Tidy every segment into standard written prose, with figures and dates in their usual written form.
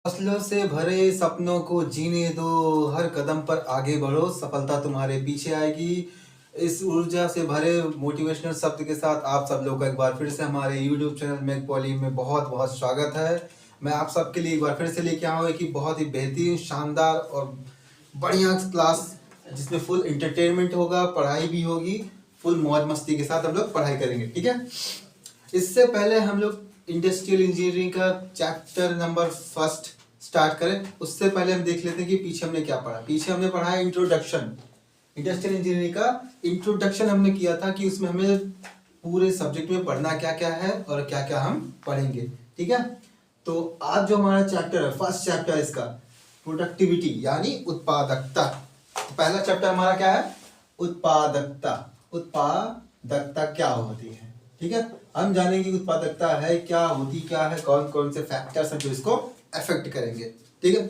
हौसलों से भरे सपनों को जीने दो, हर कदम पर आगे बढ़ो, सफलता तुम्हारे पीछे आएगी। इस ऊर्जा से भरे मोटिवेशनल शब्द के साथ आप सब लोग का एक बार फिर से हमारे यूट्यूब चैनल मेक पॉली में बहुत बहुत स्वागत है। मैं आप सबके लिए एक बार फिर से लेके आया हूँ कि बहुत ही बेहतरीन, शानदार और बढ़िया क्लास, जिसमें फुल एंटरटेनमेंट होगा, पढ़ाई भी होगी, फुल मौज मस्ती के साथ हम लोग पढ़ाई करेंगे। ठीक है, इससे पहले हम लोग इंडस्ट्रियल इंजीनियरिंग का चैप्टर नंबर फर्स्ट स्टार्ट करें, उससे पहले हम देख लेते हैं कि पीछे हमने क्या पढ़ा। पीछे हमने पढ़ा है इंट्रोडक्शन। इंडस्ट्रियल इंजीनियरिंग का इंट्रोडक्शन हमने किया था कि उसमें हमें पूरे सब्जेक्ट में पढ़ना क्या क्या है और क्या क्या हम पढ़ेंगे। ठीक है, तो आज जो हमारा चैप्टर है, फर्स्ट चैप्टर इसका प्रोडक्टिविटी यानी उत्पादकता। तो पहला चैप्टर हमारा क्या है? उत्पादकता। उत्पादकता क्या होती है? ठीक है, हम जानेंगे उत्पादकता है क्या, होती क्या है, कौन कौन से फैक्टर्स हैं जो इसको अफेक्ट करेंगे। ठीक है,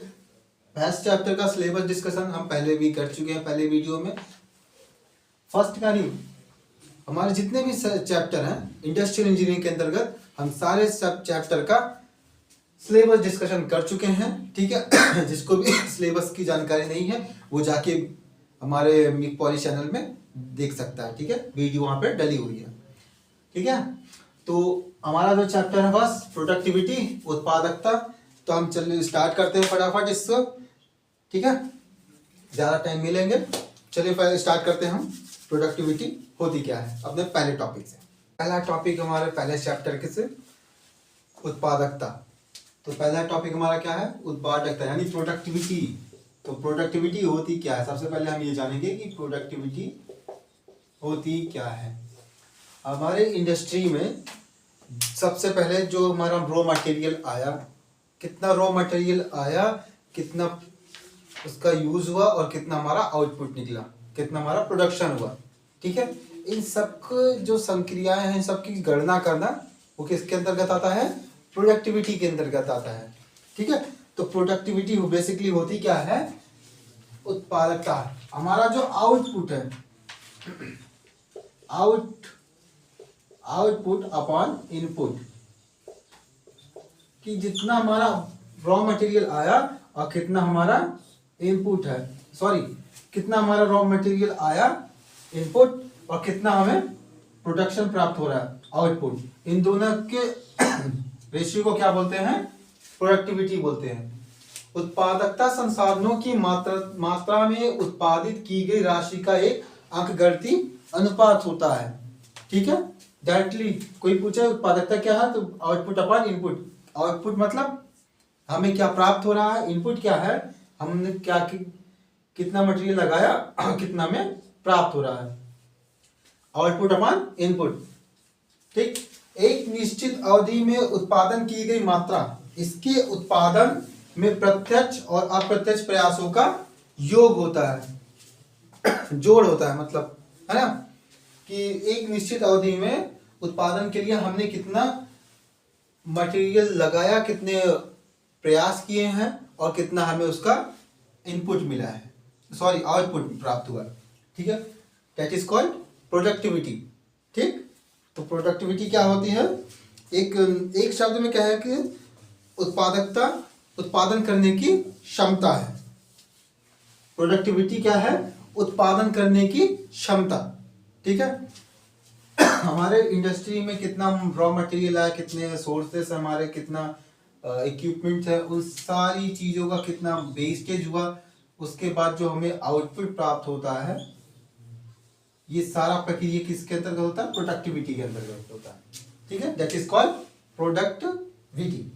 फर्स्ट चैप्टर का सिलेबस डिस्कशन हम पहले भी कर चुके हैं, पहले वीडियो में। फर्स्ट का नहीं, हमारे जितने भी चैप्टर हैं इंडस्ट्रियल इंजीनियरिंग के अंतर्गत, हम सारे सब चैप्टर का सिलेबस डिस्कशन कर चुके हैं। ठीक है, जिसको भी सिलेबस की जानकारी नहीं है वो जाके हमारे मिक पॉली चैनल में देख सकता है। ठीक है, वीडियो वहां पे डली हुई है। ठीक है, तो हमारा जो चैप्टर है बस प्रोडक्टिविटी, उत्पादकता। तो हम चलिए स्टार्ट करते हैं फटाफट इसको। ठीक है, ज्यादा टाइम मिलेंगे, चलिए पहले स्टार्ट करते हैं हम। प्रोडक्टिविटी होती क्या है अपने पहले टॉपिक से। पहला टॉपिक हमारे पहले चैप्टर के से उत्पादकता। तो पहला टॉपिक हमारा क्या है? उत्पादकता यानी प्रोडक्टिविटी। तो प्रोडक्टिविटी होती क्या है? सबसे पहले हम ये जानेंगे कि प्रोडक्टिविटी होती क्या है। हमारे इंडस्ट्री में सबसे पहले जो हमारा रॉ मटेरियल आया, कितना रॉ मटेरियल आया, कितना उसका यूज हुआ और कितना हमारा आउटपुट निकला, कितना हमारा प्रोडक्शन हुआ। ठीक है, इन सब जो संक्रियाएं हैं, सबकी गणना करना वो किसके अंतर्गत आता है? प्रोडक्टिविटी के अंतर्गत आता है। ठीक है, तो प्रोडक्टिविटी बेसिकली होती क्या है? उत्पादकता। हमारा जो आउटपुट है, आउटपुट अपॉन इनपुट, कि जितना हमारा रॉ मटेरियल आया और कितना हमारा इनपुट है, सॉरी कितना हमारा रॉ मटेरियल आया इनपुट और कितना हमें प्रोडक्शन प्राप्त हो रहा है आउटपुट, इन दोनों के रेशियो को क्या बोलते हैं? प्रोडक्टिविटी बोलते हैं। उत्पादकता संसाधनों की मात्रा में उत्पादित की गई राशि का एक अंकगणितीय अनुपात होता है। ठीक है, डायरेक्टली कोई पूछे उत्पादकता क्या है, तो आउटपुट अपॉन इनपुट। आउटपुट मतलब हमें क्या प्राप्त हो रहा है, इनपुट क्या है, हमने क्या कितना मटेरियल लगाया, कितना में प्राप्त हो रहा है, आउटपुट अपॉन इनपुट। ठीक, एक निश्चित अवधि में उत्पादन की गई मात्रा, इसके उत्पादन में प्रत्यक्ष और अप्रत्यक्ष प्रयासों का योग होता है, जोड़ होता है, मतलब है ना, कि एक निश्चित अवधि में उत्पादन के लिए हमने कितना मटेरियल लगाया, कितने प्रयास किए हैं और कितना हमें उसका इनपुट मिला है, सॉरी आउटपुट प्राप्त हुआ। ठीक है, दैट इज कॉल्ड प्रोडक्टिविटी। ठीक, तो प्रोडक्टिविटी क्या होती है? एक शब्द में क्या है कि उत्पादकता उत्पादन करने की क्षमता है। प्रोडक्टिविटी क्या है? उत्पादन करने की क्षमता। ठीक है, हमारे इंडस्ट्री में कितना रॉ मटेरियल आया, कितने सोर्सेस हमारे, कितना इक्विपमेंट है, उन सारी चीजों का कितना वेस्टेज हुआ, उसके बाद जो हमें आउटपुट प्राप्त होता है, ये सारा प्रक्रिया किसके अंतर्गत होता है? प्रोडक्टिविटी के अंतर्गत होता है। ठीक है, दैट इज कॉल्ड प्रोडक्टिविटी।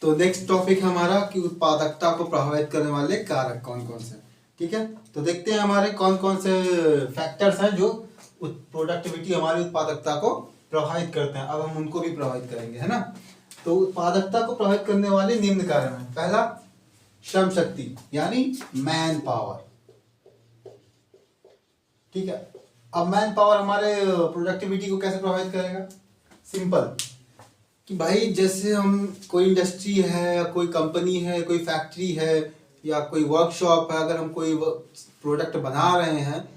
तो नेक्स्ट टॉपिक हमारा कि उत्पादकता को प्रभावित करने वाले कारक कौन कौन से। ठीक है, तो देखते हैं हमारे कौन कौन से फैक्टर्स हैं जो प्रोडक्टिविटी, हमारी उत्पादकता को प्रभावित करते हैं। अब हम उनको भी प्रभावित करेंगे, है ना। तो उत्पादकता को प्रभावित करने वाले निम्न कारण हैं। पहला, श्रम शक्ति यानी मैन पावर। ठीक है, अब मैन पावर हमारे प्रोडक्टिविटी को कैसे प्रभावित करेगा? सिंपल, कि भाई जैसे हम कोई इंडस्ट्री है या कोई कंपनी है, कोई फैक्ट्री है या कोई वर्कशॉप है, अगर हम कोई प्रोडक्ट बना रहे हैं,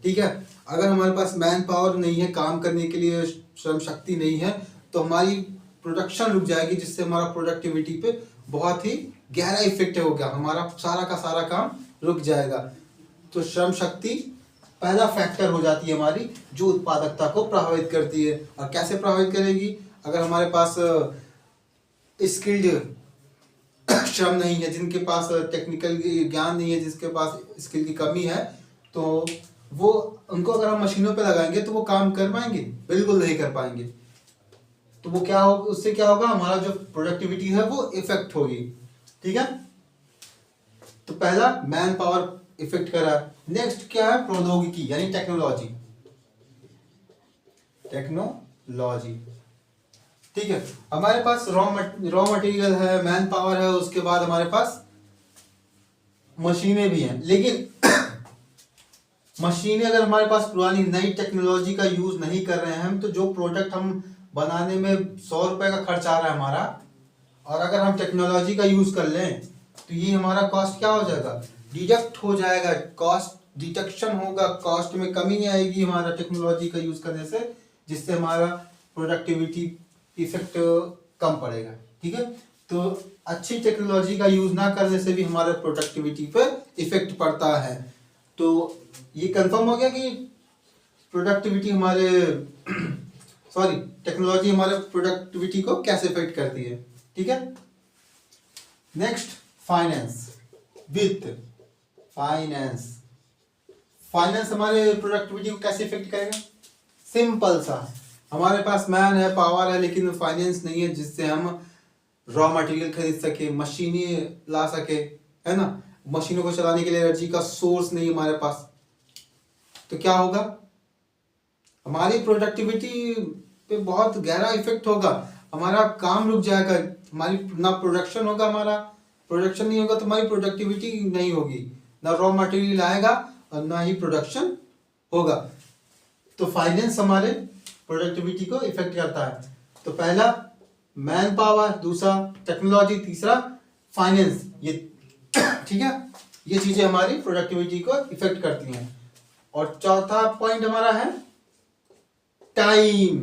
ठीक है, अगर हमारे पास मैन पावर नहीं है, काम करने के लिए श्रम शक्ति नहीं है, तो हमारी प्रोडक्शन रुक जाएगी, जिससे हमारा प्रोडक्टिविटी पे बहुत ही गहरा इफेक्ट होगा, हमारा सारा का सारा काम रुक जाएगा। तो श्रम शक्ति पहला फैक्टर हो जाती है हमारी, जो उत्पादकता को प्रभावित करती है। और कैसे प्रभावित करेगी? अगर हमारे पास स्किल्ड श्रम नहीं है, जिनके पास टेक्निकल ज्ञान नहीं है, जिसके पास स्किल की कमी है, तो वो उनको अगर हम मशीनों पे लगाएंगे तो वो काम कर पाएंगे? बिल्कुल नहीं कर पाएंगे। तो वो क्या होगा, उससे क्या होगा, हमारा जो प्रोडक्टिविटी है वो इफेक्ट होगी। ठीक है, तो पहला मैन पावर इफेक्ट करा। नेक्स्ट क्या है? प्रौद्योगिकी यानी टेक्नोलॉजी। टेक्नोलॉजी, ठीक है, हमारे पास रॉ मटेरियल है, मैन पावर है, उसके बाद हमारे पास मशीनें भी हैं। लेकिन मशीनें अगर हमारे पास पुरानी नई टेक्नोलॉजी का यूज नहीं कर रहे हैं हम, तो जो प्रोडक्ट हम बनाने में 100 रुपए का खर्च आ रहा है हमारा, और अगर हम टेक्नोलॉजी का यूज कर लें तो ये हमारा कॉस्ट क्या हो जाएगा? डिडक्ट हो जाएगा, कॉस्ट डिडक्शन होगा, कॉस्ट में कमी आएगी हमारा टेक्नोलॉजी का यूज करने से, जिससे हमारा प्रोडक्टिविटी इफेक्ट कम पड़ेगा। ठीक है, तो अच्छी टेक्नोलॉजी का यूज ना करने से भी हमारे प्रोडक्टिविटी पर इफेक्ट पड़ता है। तो ये कंफर्म हो गया कि प्रोडक्टिविटी हमारे सॉरी टेक्नोलॉजी हमारे प्रोडक्टिविटी को कैसे इफेक्ट करती है। ठीक है, नेक्स्ट फाइनेंस, वित्त। फाइनेंस हमारे प्रोडक्टिविटी को कैसे इफेक्ट करेगा? सिंपल सा, हमारे पास मैन है, पावर है, लेकिन फाइनेंस नहीं है जिससे हम रॉ मटेरियल खरीद सके, मशीनें ला सके, है ना। मशीनों को चलाने के लिए एनर्जी का सोर्स नहीं हमारे पास, तो क्या होगा? हमारी प्रोडक्टिविटी पे बहुत गहरा इफेक्ट होगा, हमारा काम रुक जाएगा, हमारी ना प्रोडक्शन होगा, हमारा प्रोडक्शन नहीं होगा तो हमारी प्रोडक्टिविटी नहीं होगी, ना रॉ मटेरियल आएगा और ना ही प्रोडक्शन होगा। तो फाइनेंस हमारे प्रोडक्टिविटी को इफेक्ट करता है। तो पहला मैन पावर, दूसरा टेक्नोलॉजी, तीसरा फाइनेंस, ये ठीक है, ये चीजें हमारी प्रोडक्टिविटी को इफेक्ट करती हैं। और चौथा पॉइंट हमारा है टाइम।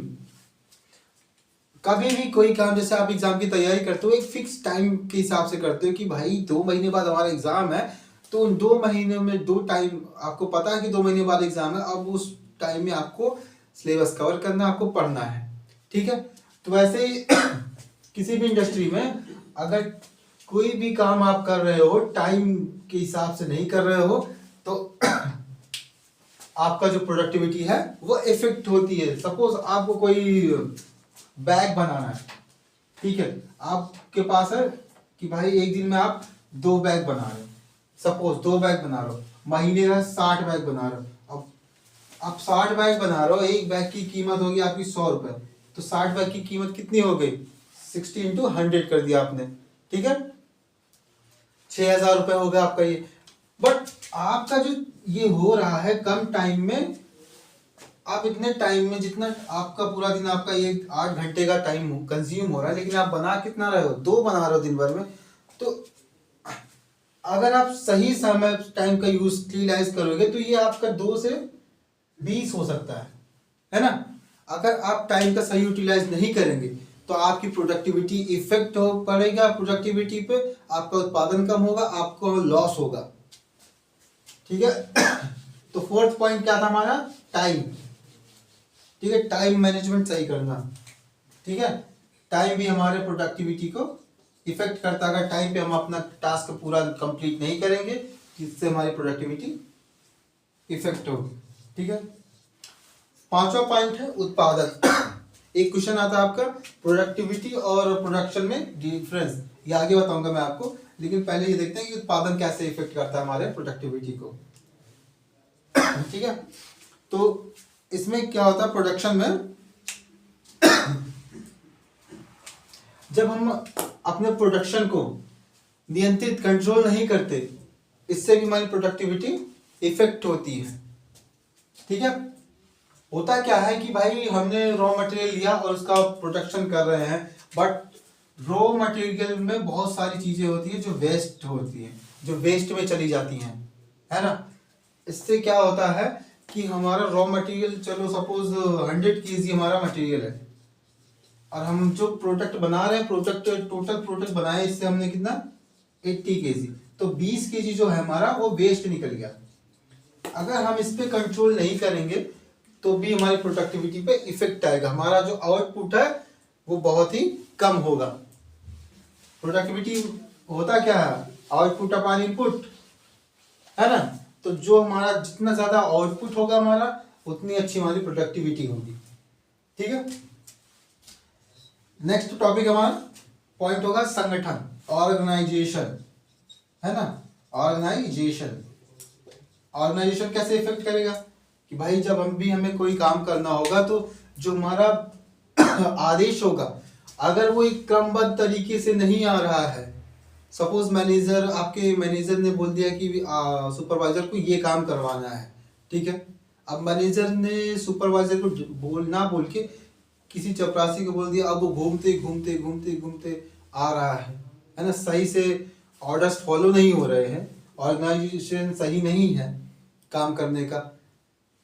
कभी भी कोई काम, जैसे आप एग्जाम की तैयारी करते हो, एक फिक्स टाइम के हिसाब से करते हो कि भाई 2 महीने बाद हमारा एग्जाम है, तो उन 2 महीने में 2 टाइम आपको पता है कि 2 महीने बाद एग्जाम है, अब उस टाइम में आपको सिलेबस कवर करना, आपको पढ़ना है। ठीक है, तो वैसे ही किसी भी इंडस्ट्री में अगर कोई भी काम आप कर रहे हो, टाइम के हिसाब से नहीं कर रहे हो, तो आपका जो प्रोडक्टिविटी है वो इफेक्ट होती है। सपोज आपको कोई बैग बनाना है, ठीक है, आपके पास है कि भाई एक दिन में आप 2 बैग बना रहे हो, सपोज 2 बैग बना रहे हो, महीने का 60 बैग बना रहे हो। अब आप 60 बैग बना रहे हो, एक बैग की कीमत होगी आपकी 100 रुपए, तो 60 बैग की कीमत कितनी हो गई? 60 × 100 कर दिया आपने, ठीक है, 6000 रुपए हो गया आपका ये। बट आपका जो ये हो रहा है कम टाइम में, आप इतने टाइम में, जितना आपका पूरा दिन, आपका ये 8 घंटे का टाइम कंज्यूम हो रहा है, लेकिन आप बना कितना रहे हो? 2 बना रहे हो दिन भर में। तो अगर आप सही समय टाइम का यूटिलाइज करोगे तो ये आपका 2 से 20 हो सकता है ना। अगर आप टाइम का सही यूटिलाइज नहीं करेंगे तो आपकी प्रोडक्टिविटी इफेक्ट हो पड़ेगा, प्रोडक्टिविटी पे आपका उत्पादन कम होगा, आपको लॉस होगा। ठीक है, तो 4th पॉइंट क्या था हमारा? टाइम। ठीक है, टाइम मैनेजमेंट सही करना। ठीक है, टाइम भी हमारे प्रोडक्टिविटी को इफेक्ट करता है। अगर टाइम पे हम अपना टास्क पूरा कंप्लीट नहीं करेंगे, जिससे हमारी प्रोडक्टिविटी इफेक्ट होगी। ठीक है, 5वां पॉइंट है उत्पादन। एक क्वेश्चन आता है आपका, प्रोडक्टिविटी और प्रोडक्शन में डिफरेंस, ये आगे बताऊंगा मैं आपको, लेकिन पहले ये देखते हैं कि उत्पादन कैसे इफेक्ट करता है हमारे प्रोडक्टिविटी को। ठीक है, तो इसमें क्या होता है प्रोडक्शन में, जब हम अपने प्रोडक्शन को नियंत्रित, कंट्रोल नहीं करते, इससे भी हमारी प्रोडक्टिविटी इफेक्ट होती है। ठीक है, होता क्या है कि भाई हमने रॉ मटेरियल लिया और उसका प्रोडक्शन कर रहे हैं, बट रॉ मटेरियल में बहुत सारी चीजें होती है जो वेस्ट होती है, जो वेस्ट में चली जाती हैं, है ना। इससे क्या होता है कि हमारा रॉ मटेरियल, चलो सपोज 100 kg हमारा मटेरियल है, और हम जो प्रोडक्ट बना रहे हैं, टोटल प्रोडक्ट बनाए इससे हमने कितना 80 केजी, तो 20 केजी जो है हमारा वो वेस्ट निकल गया। अगर हम इस पे कंट्रोल नहीं करेंगे तो भी हमारी प्रोडक्टिविटी पे इफेक्ट आएगा, हमारा जो आउटपुट है वो बहुत ही कम होगा। प्रोडक्टिविटी होता क्या है, आउटपुट अपॉन इनपुट, है ना। तो जो हमारा जितना ज्यादा आउटपुट होगा हमारा, उतनी अच्छी हमारी प्रोडक्टिविटी होगी। ठीक है, नेक्स्ट टॉपिक हमारा पॉइंट होगा संगठन, ऑर्गेनाइजेशन, है ना। ऑर्गेनाइजेशन कैसे इफेक्ट करेगा कि भाई जब हमें कोई काम करना होगा तो जो हमारा आदेश होगा, अगर वो एक क्रमबद्ध तरीके से नहीं आ रहा है, सपोज आपके मैनेजर ने बोल दिया कि सुपरवाइजर को ये काम करवाना है, ठीक है। अब मैनेजर ने सुपरवाइजर को बोल के किसी चपरासी को बोल दिया, अब वो घूमते घूमते घूमते घूमते आ रहा है ना, सही से ऑर्डर्स फॉलो नहीं हो रहे हैं, ऑर्गेनाइजेशन सही नहीं है काम करने का।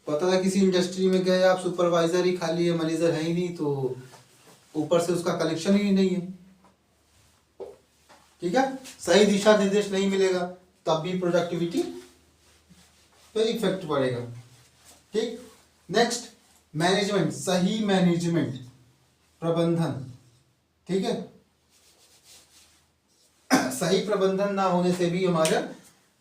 पता था किसी इंडस्ट्री में गए आप, सुपरवाइजर ही खाली है, मैनेजर है ही नहीं, तो ऊपर से उसका कनेक्शन ही नहीं है, ठीक है, सही दिशा निर्देश नहीं मिलेगा, तब भी प्रोडक्टिविटी पे इफेक्ट पड़ेगा। ठीक, नेक्स्ट मैनेजमेंट, सही मैनेजमेंट, प्रबंधन, ठीक है। सही प्रबंधन ना होने से भी हमारे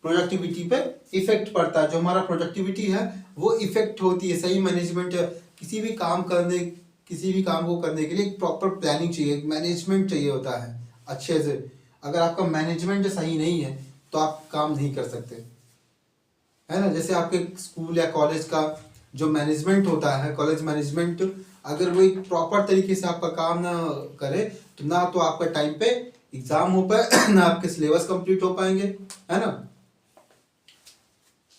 प्रोडक्टिविटी पे इफेक्ट पड़ता है, जो हमारा प्रोडक्टिविटी है वो इफेक्ट होती है। सही मैनेजमेंट, किसी भी काम को करने के लिए एक प्रॉपर प्लानिंग चाहिए, मैनेजमेंट चाहिए होता है अच्छे से। अगर आपका मैनेजमेंट सही नहीं है तो आप काम नहीं कर सकते, है ना। जैसे आपके स्कूल या कॉलेज का जो मैनेजमेंट होता है, कॉलेज मैनेजमेंट, अगर वो एक प्रॉपर तरीके से आपका काम ना करे तो ना तो आपका टाइम पे एग्जाम हो पाए, ना आपके सिलेबस कंप्लीट हो पाएंगे, है ना।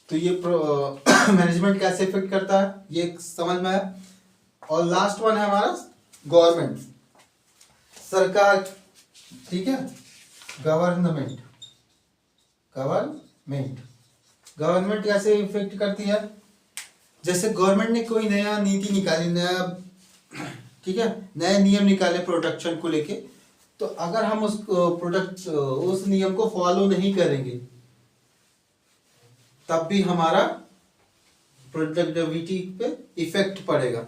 तो ये मैनेजमेंट कैसे इफेक्ट करता है ये समझ में आया। और लास्ट वन है हमारा गवर्नमेंट, सरकार, ठीक है। गवर्नमेंट कैसे इफेक्ट करती है, जैसे गवर्नमेंट ने कोई नया नीति निकाली, ठीक है, नए नियम निकाले प्रोडक्शन को लेके, तो अगर हम उस नियम को फॉलो नहीं करेंगे तब भी हमारा प्रोडक्टिविटी पे इफेक्ट पड़ेगा।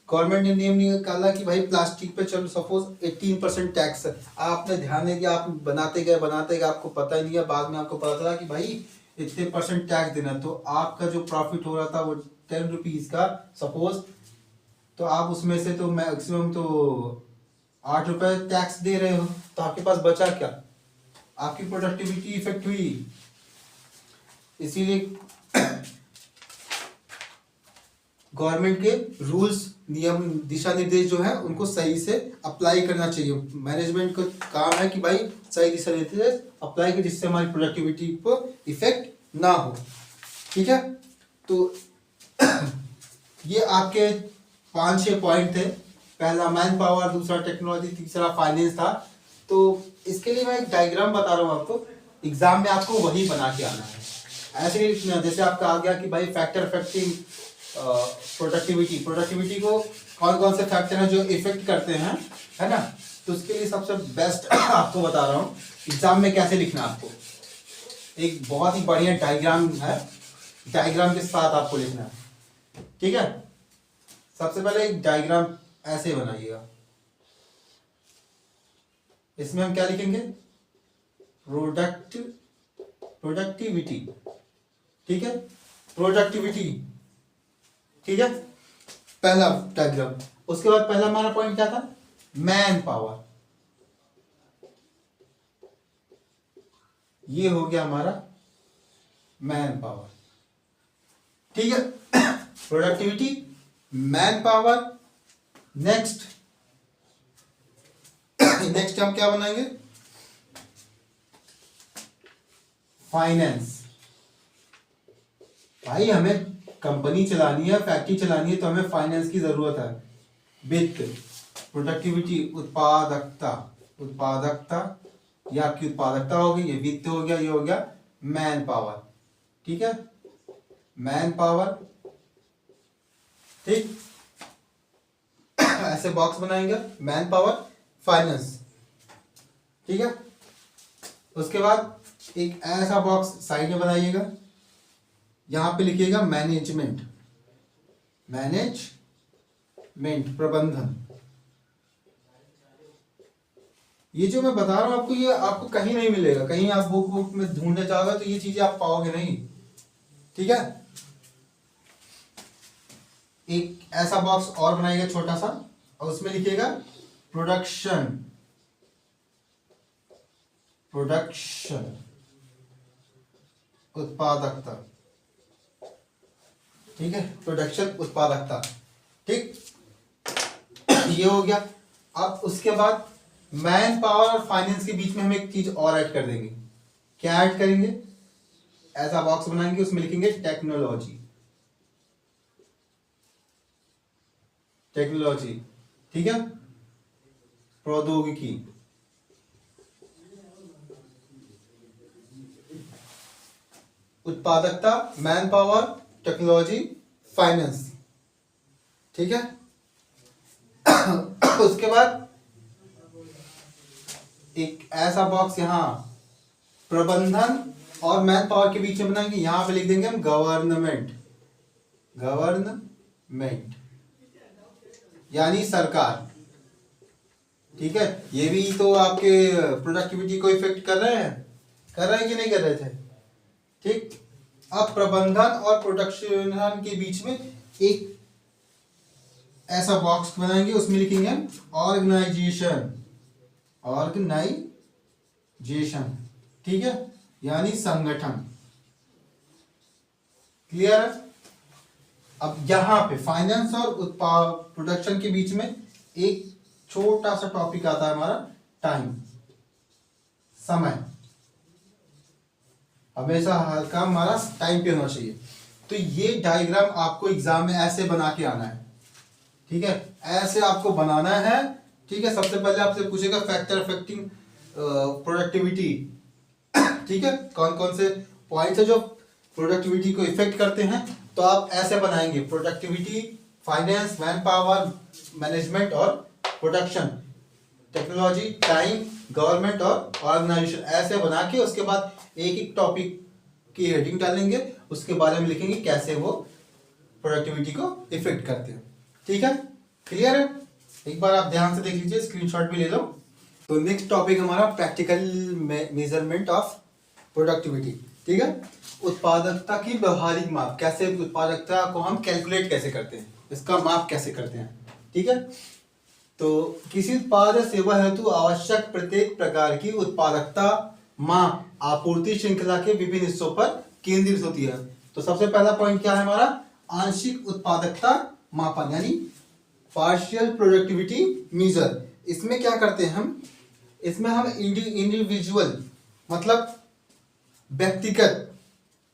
गवर्नमेंट ने नियम निकाला कि भाई प्लास्टिक पे चलो सपोज 18% टैक्स है, आपने ध्यान नहीं दिया, आप बनाते गए आपको पता ही नहीं है, बाद में आपको पता चला कि भाई इतने % टैक्स देना, तो आपका जो प्रॉफिट हो रहा था वो 10 रुपीज का सपोज, तो आप उसमें से तो मैक्सिमम तो 8 रुपए टैक्स दे रहे हो, तो आपके पास बचा क्या, आपकी प्रोडक्टिविटी इफेक्ट हुई। इसीलिए गवर्नमेंट के रूल्स, नियम, दिशा निर्देश जो है उनको सही से अप्लाई करना चाहिए। मैनेजमेंट का काम है कि भाई सही दिशा निर्देश अप्लाई करें, जिससे हमारी प्रोडक्टिविटी को इफेक्ट ना हो, ठीक है। तो ये आपके 5-6 पॉइंट थे, पहला मैन पावर, दूसरा टेक्नोलॉजी, तीसरा फाइनेंस था। तो इसके लिए मैं एक डायग्राम बता रहा हूँ आपको, एग्जाम में आपको वही बना के आना है, ऐसे ही लिखना। जैसे आपका आ गया कि भाई फैक्टर अफेक्टिंग प्रोडक्टिविटी को कौन कौन से फैक्टर हैं जो इफेक्ट करते हैं, है ना। तो उसके लिए सबसे बेस्ट आपको बता रहा हूँ एग्जाम में कैसे लिखना। आपको एक बहुत ही बढ़िया डायग्राम है, डायग्राम के साथ आपको लिखना है, ठीक है। सबसे पहले एक डायग्राम ऐसे बनाइएगा, इसमें हम क्या लिखेंगे, प्रोडक्टिविटी, ठीक है, प्रोडक्टिविटी, ठीक है, पहला डायग्राम। उसके बाद पहला हमारा पॉइंट क्या था, मैन पावर, ये हो गया हमारा मैन पावर, ठीक है। प्रोडक्टिविटी, मैन पावर, नेक्स्ट हम क्या बनाएंगे, फाइनेंस। भाई हमें कंपनी चलानी है, फैक्ट्री चलानी है, तो हमें फाइनेंस की जरूरत है। वित्त, प्रोडक्टिविटी, उत्पादकता, ये आपकी उत्पादकता हो गई, ये वित्त हो गया, ये हो गया मैन पावर, ठीक है, मैन पावर, ठीक। ऐसे बॉक्स बनाएंगे, मैन पावर, फाइनेंस, ठीक है। उसके बाद एक ऐसा बॉक्स साइड में बनाइएगा, यहां पे लिखिएगा मैनेजमेंट, मैनेजमेंट प्रबंधन। ये जो मैं बता रहा हूं आपको, ये आपको कहीं नहीं मिलेगा, कहीं आप बुक में ढूंढने जाओगे तो ये चीजें आप पाओगे नहीं, ठीक है। एक ऐसा बॉक्स और बनाइएगा छोटा सा, और उसमें लिखिएगा प्रोडक्शन, उत्पादकता, ठीक है, प्रोडक्शन उत्पादकता, ठीक। ये हो गया। अब उसके बाद मैन पावर और फाइनेंस के बीच में हम एक चीज और ऐड कर देंगे। क्या ऐड करेंगे? ऐसा बॉक्स बनाएंगे, उसमें लिखेंगे टेक्नोलॉजी, टेक्नोलॉजी, ठीक है, प्रौद्योगिकी, उत्पादकता, मैन पावर, टेक्नोलॉजी, फाइनेंस, ठीक है। उसके बाद एक ऐसा बॉक्स यहां प्रबंधन और मैन पावर के बीच में बनाएंगे, यहां पे लिख देंगे हम गवर्नमेंट, गवर्नमेंट यानी सरकार, ठीक है। ये भी तो आपके प्रोडक्टिविटी को इफेक्ट कर रहे हैं, कर रहे हैं कि नहीं कर रहे थे, ठीक। अब प्रबंधन और प्रोडक्शन के बीच में एक ऐसा बॉक्स बनाएंगे, उसमें लिखेंगे हम ऑर्गेनाइजेशन, ऑर्गेनाइजेशन, ठीक है, यानी संगठन। क्लियर है? अब यहां पे फाइनेंस और उत्पाद प्रोडक्शन के बीच में एक छोटा सा टॉपिक आता है हमारा टाइम, समय। हमेशा हर काम हमारा टाइम पे होना चाहिए। तो ये डायग्राम आपको एग्जाम में ऐसे बना के आना है, ठीक है, ऐसे आपको बनाना है, ठीक है। सबसे पहले आपसे पूछेगा फैक्टर अफेक्टिंग प्रोडक्टिविटी, ठीक है, कौन कौन से पॉइंट्स है जो प्रोडक्टिविटी को इफेक्ट करते हैं। तो आप ऐसे बनाएंगे productivity, finance, man power, management और प्रोडक्शन, टेक्नोलॉजी, टाइम, गवर्नमेंट और ऑर्गेनाइजेशन, ऐसे बना के उसके बाद एक एक टॉपिक की हेडिंग डालेंगे, उसके बारे में लिखेंगे कैसे वो प्रोडक्टिविटी को इफेक्ट करते हैं, ठीक है। क्लियर है? एक बार आप ध्यान से देख लीजिए, स्क्रीनशॉट भी ले लो। तो नेक्स्ट टॉपिक हमारा प्रैक्टिकल मेजरमेंट ऑफ प्रोडक्टिविटी, ठीक है। उत्पादकता की व्यवहारिक माप, कैसे उत्पादकता को हम कैलकुलेट कैसे करते हैं, इसका माप कैसे करते हैं, ठीक है। तो किसी उत्पाद या सेवा हेतु आवश्यक प्रत्येक प्रकार की उत्पादकता माप आपूर्ति श्रृंखला के विभिन्न हिस्सों पर केंद्रित होती है। तो सबसे पहला पॉइंट क्या है हमारा? आंशिक उत्पादकता मापन, यानी पार्शियल प्रोडक्टिविटी मेजर। इसमें क्या करते हैं हम? इसमें हम इंडिविजुअल मतलब व्यक्तिगत,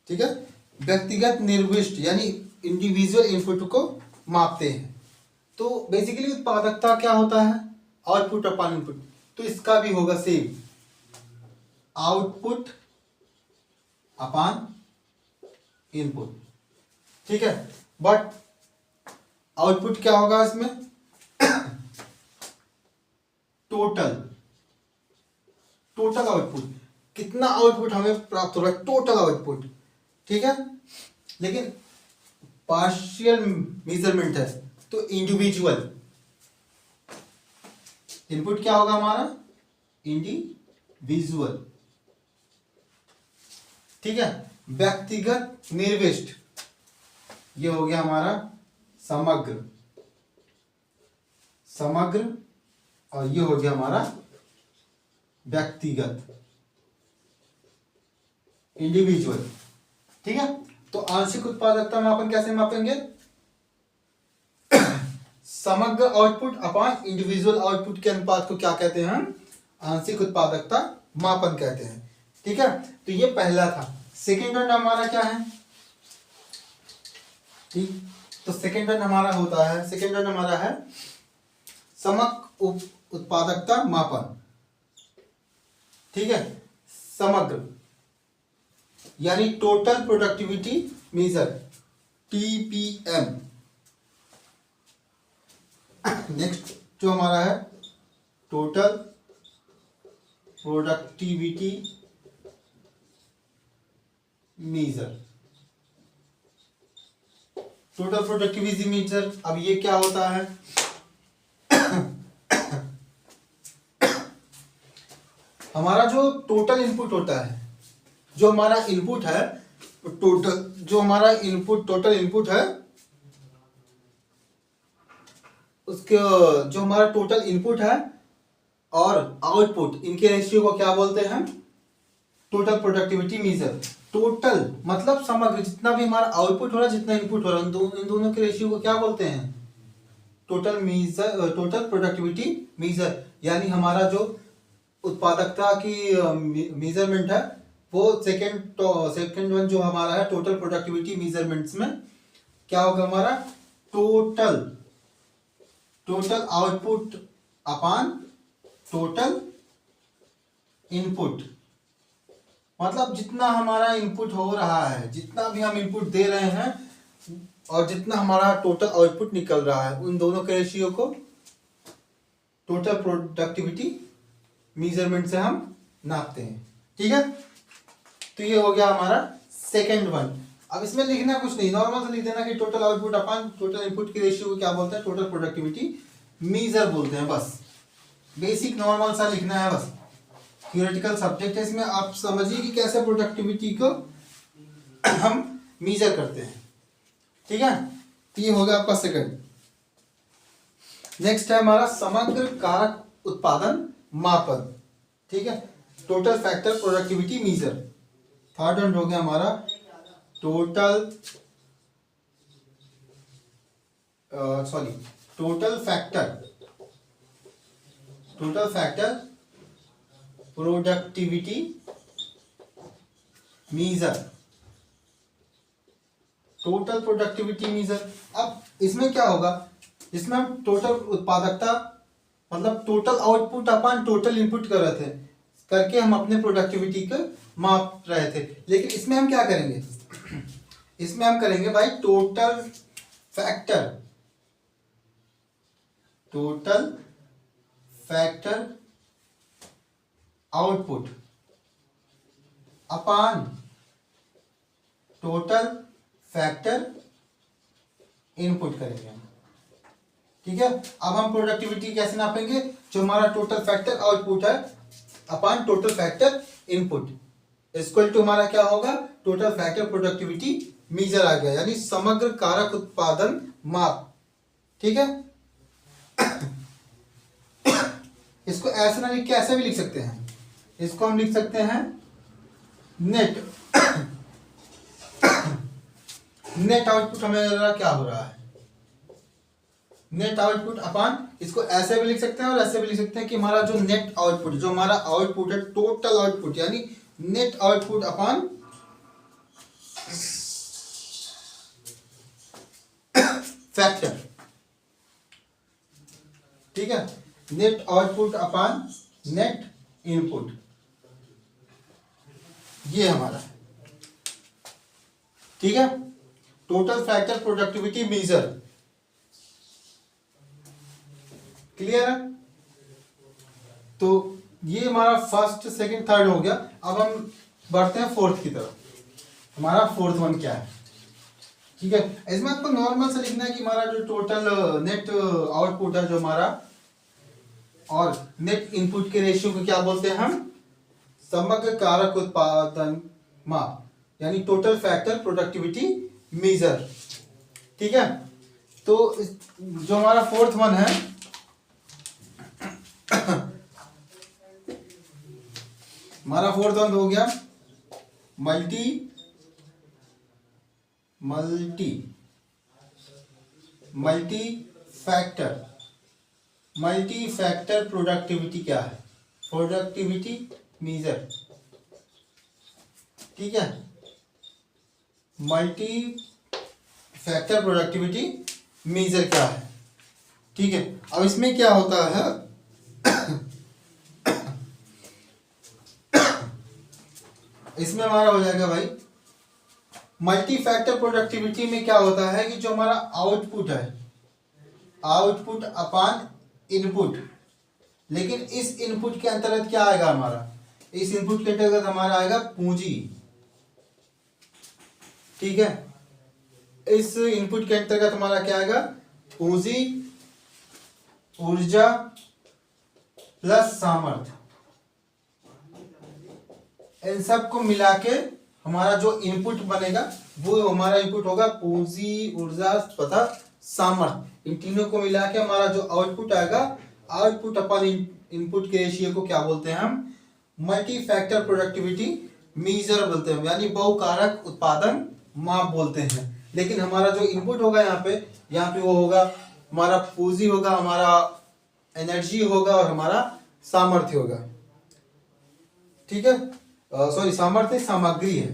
ठीक है, व्यक्तिगत निर्दिष्ट यानी इंडिविजुअल इनपुट को मापते हैं। तो बेसिकली उत्पादकता क्या होता है? Output upon input. तो इसका भी होगा सेम, आउटपुट अपॉन इनपुट, ठीक है। बट आउटपुट क्या होगा इसमें? टोटल आउटपुट, कितना आउटपुट हमें प्राप्त हो रहा है, टोटल आउटपुट, ठीक है। लेकिन पार्शियल मेजरमेंट है तो इंडिविजुअल इनपुट क्या होगा हमारा? इंडिविजुअल, ठीक है। व्यक्तिगत निर्दिष्ट, ये हो गया हमारा समग्र, और ये हो गया हमारा व्यक्तिगत, इंडिविजुअल, ठीक है। तो आंशिक उत्पादकता मापन कैसे मापेंगे? समग्र आउटपुट अपॉन इंडिविजुअल आउटपुट के अनुपात को क्या कहते हैं हम? आंशिक उत्पादकता मापन कहते हैं, ठीक है। तो ये पहला था। सेकेंड वन हमारा क्या है? ठीक, तो सेकेंड वन हमारा होता है, सेकेंड वन हमारा है समग्र उत्पादकता मापन, ठीक है। समग्र यानी total productivity measure, TPM. Next जो हमारा है total productivity measure. Total productivity measure, अब ये क्या होता है? हमारा जो टोटल इनपुट होता है, जो हमारा इनपुट है टोटल, जो हमारा इनपुट टोटल इनपुट है उसके, जो हमारा टोटल इनपुट है और आउटपुट, इनके रेशियो को क्या बोलते हैं? Total productivity measure. टोटल मतलब समग्र, जितना भी हमारा आउटपुट हो रहा है, जितना इनपुट हो रहा है, इन दोनों के रेशियो को क्या बोलते हैं? Total measure, total productivity measure. यानी हमारा जो उत्पादकता की मेजरमेंट है वो सेकंड वन जो हमारा है टोटल प्रोडक्टिविटी मेजरमेंट्स में क्या होगा हमारा? Total output upon total input. मतलब जितना हमारा इनपुट हो रहा है, जितना भी हम इनपुट दे रहे हैं और जितना हमारा टोटल आउटपुट निकल रहा है, उन दोनों के रेशियो को टोटल प्रोडक्टिविटी मेजरमेंट से हम नापते हैं। ठीक है, तो ये हो गया हमारा सेकंड वन। अब इसमें लिखना कुछ नहीं, नॉर्मल से लिख देना कि total output upon total input के रेशियो को क्या बोलते हैं? टोटल प्रोडक्टिविटी मीजर बोलते हैं। बस बेसिक नॉर्मल सा लिखना है, बस थियोरेटिकल सब्जेक्ट है, इसमें आप समझिए कि कैसे प्रोडक्टिविटी को हम मीजर करते हैं। ठीक है, तो ये होगा आपका सेकंड। नेक्स्ट है हमारा समग्र कारक उत्पादन मापन। ठीक है, total factor productivity measure. Third one हो गया हमारा total factor productivity measure. Total productivity measure, अब इसमें क्या होगा? इसमें हम टोटल उत्पादकता मतलब total output upon total input कर रहे थे, करके हम अपने प्रोडक्टिविटी को माप रहे थे। लेकिन इसमें हम क्या करेंगे? इसमें हम करेंगे भाई total factor output upon total factor input करेंगे हम। ठीक है, अब हम प्रोडक्टिविटी कैसे नापेंगे? जो हमारा टोटल फैक्टर आउटपुट है upon total factor input equal to हमारा क्या होगा? टोटल फैक्टर प्रोडक्टिविटी मीजर आ गया, यानी समग्र कारक उत्पादन माप। ठीक है, इसको ऐसे ना लिख के ऐसे भी लिख सकते हैं। इसको हम लिख सकते हैं नेट नेट आउटपुट हमें क्या हो रहा है? नेट आउटपुट अपॉन, इसको ऐसे भी लिख सकते हैं और ऐसे भी लिख सकते हैं कि हमारा जो नेट आउटपुट, जो हमारा आउटपुट है टोटल आउटपुट, यानी नेट आउटपुट अपॉन फैक्टर। ठीक है, net output upon net input, ये हमारा है। ठीक है, total factor productivity measure. Clear है? तो ये हमारा फर्स्ट सेकंड थर्ड हो गया। अब हम बढ़ते हैं फोर्थ की तरफ। हमारा फोर्थ वन क्या है? ठीक है, इसमें आपको नॉर्मल से लिखना है कि हमारा जो टोटल नेट आउटपुट है जो हमारा, और नेट इनपुट के रेशियो को क्या बोलते हैं हम? समग्र कारक उत्पादन माप, यानी टोटल फैक्टर प्रोडक्टिविटी मीजर। ठीक है, तो जो हमारा फोर्थ वन है हमारा फोर्थ वन हो गया मल्टी फैक्टर प्रोडक्टिविटी क्या है? Productivity measure. ठीक है, मल्टी फैक्टर प्रोडक्टिविटी मीजर क्या है? ठीक है, अब इसमें क्या होता है? इसमें हमारा हो जाएगा भाई मल्टी फैक्टर प्रोडक्टिविटी में क्या होता है कि जो हमारा आउटपुट है, आउटपुट अपान इनपुट। लेकिन इस इनपुट के अंतर्गत क्या आएगा हमारा, इस इनपुट के अंतर्गत हमारा आएगा पूंजी। ठीक है, इस इनपुट के अंतर्गत हमारा क्या आएगा, पूंजी, ऊर्जा प्लस सामर्थ्य। इन सब को मिला के हमारा जो इनपुट बनेगा वो हमारा इनपुट होगा पूंजी, ऊर्जा तथा सामर्थ्य। इन तीनों को मिला के हमारा जो आउटपुट आएगा, आउटपुट अपन इनपुट के रेशियो को क्या बोलते हैं हम, मल्टी फैक्टर प्रोडक्टिविटी मीजर बोलते हैं, यानी बहुकारक उत्पादन माप बोलते हैं। लेकिन हमारा जो इनपुट होगा यहाँ पे वो होगा हमारा पूंजी होगा, हमारा एनर्जी होगा और हमारा सामर्थ्य होगा। ठीक है, सॉरी सामर्थ्य सामग्री है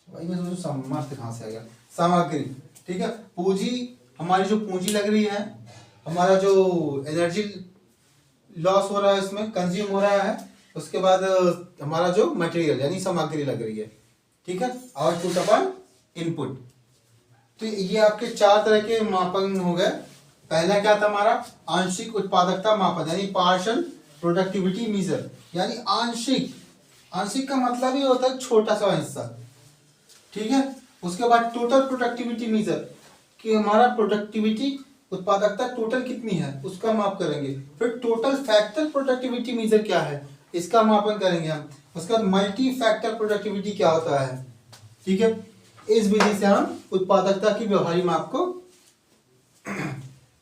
भाई, मैं सोचूं सामर्थ्य कहाँ से आ गया, सामग्री। ठीक है, पूंजी, हमारी जो पूंजी लग रही है, हमारा जो एनर्जी लॉस हो रहा है, इसमें कंज्यूम हो रहा है, उसके बाद हमारा जो मटेरियल यानी सामग्री लग रही है। ठीक है, आउटपुट अपन इनपुट। तो ये आपके चार तरह के मापन हो गए। पहला क्या था हमारा, आंशिक उत्पादकता मापन यानी पार्शियल प्रोडक्टिविटी मीजर, यानी आंशिक, आंशिक का मतलब ही होता है छोटा सा हिस्सा। ठीक है, उसके बाद टोटल प्रोडक्टिविटी मीजर कि हमारा प्रोडक्टिविटी उत्पादकता टोटल कितनी है उसका माप करेंगे। फिर टोटल फैक्टर प्रोडक्टिविटी मीजर क्या है इसका मापन करेंगे हम। उसके बाद मल्टी फैक्टर प्रोडक्टिविटी क्या होता है। ठीक है, इस विधि से हम उत्पादकता की व्यवहारिक माप को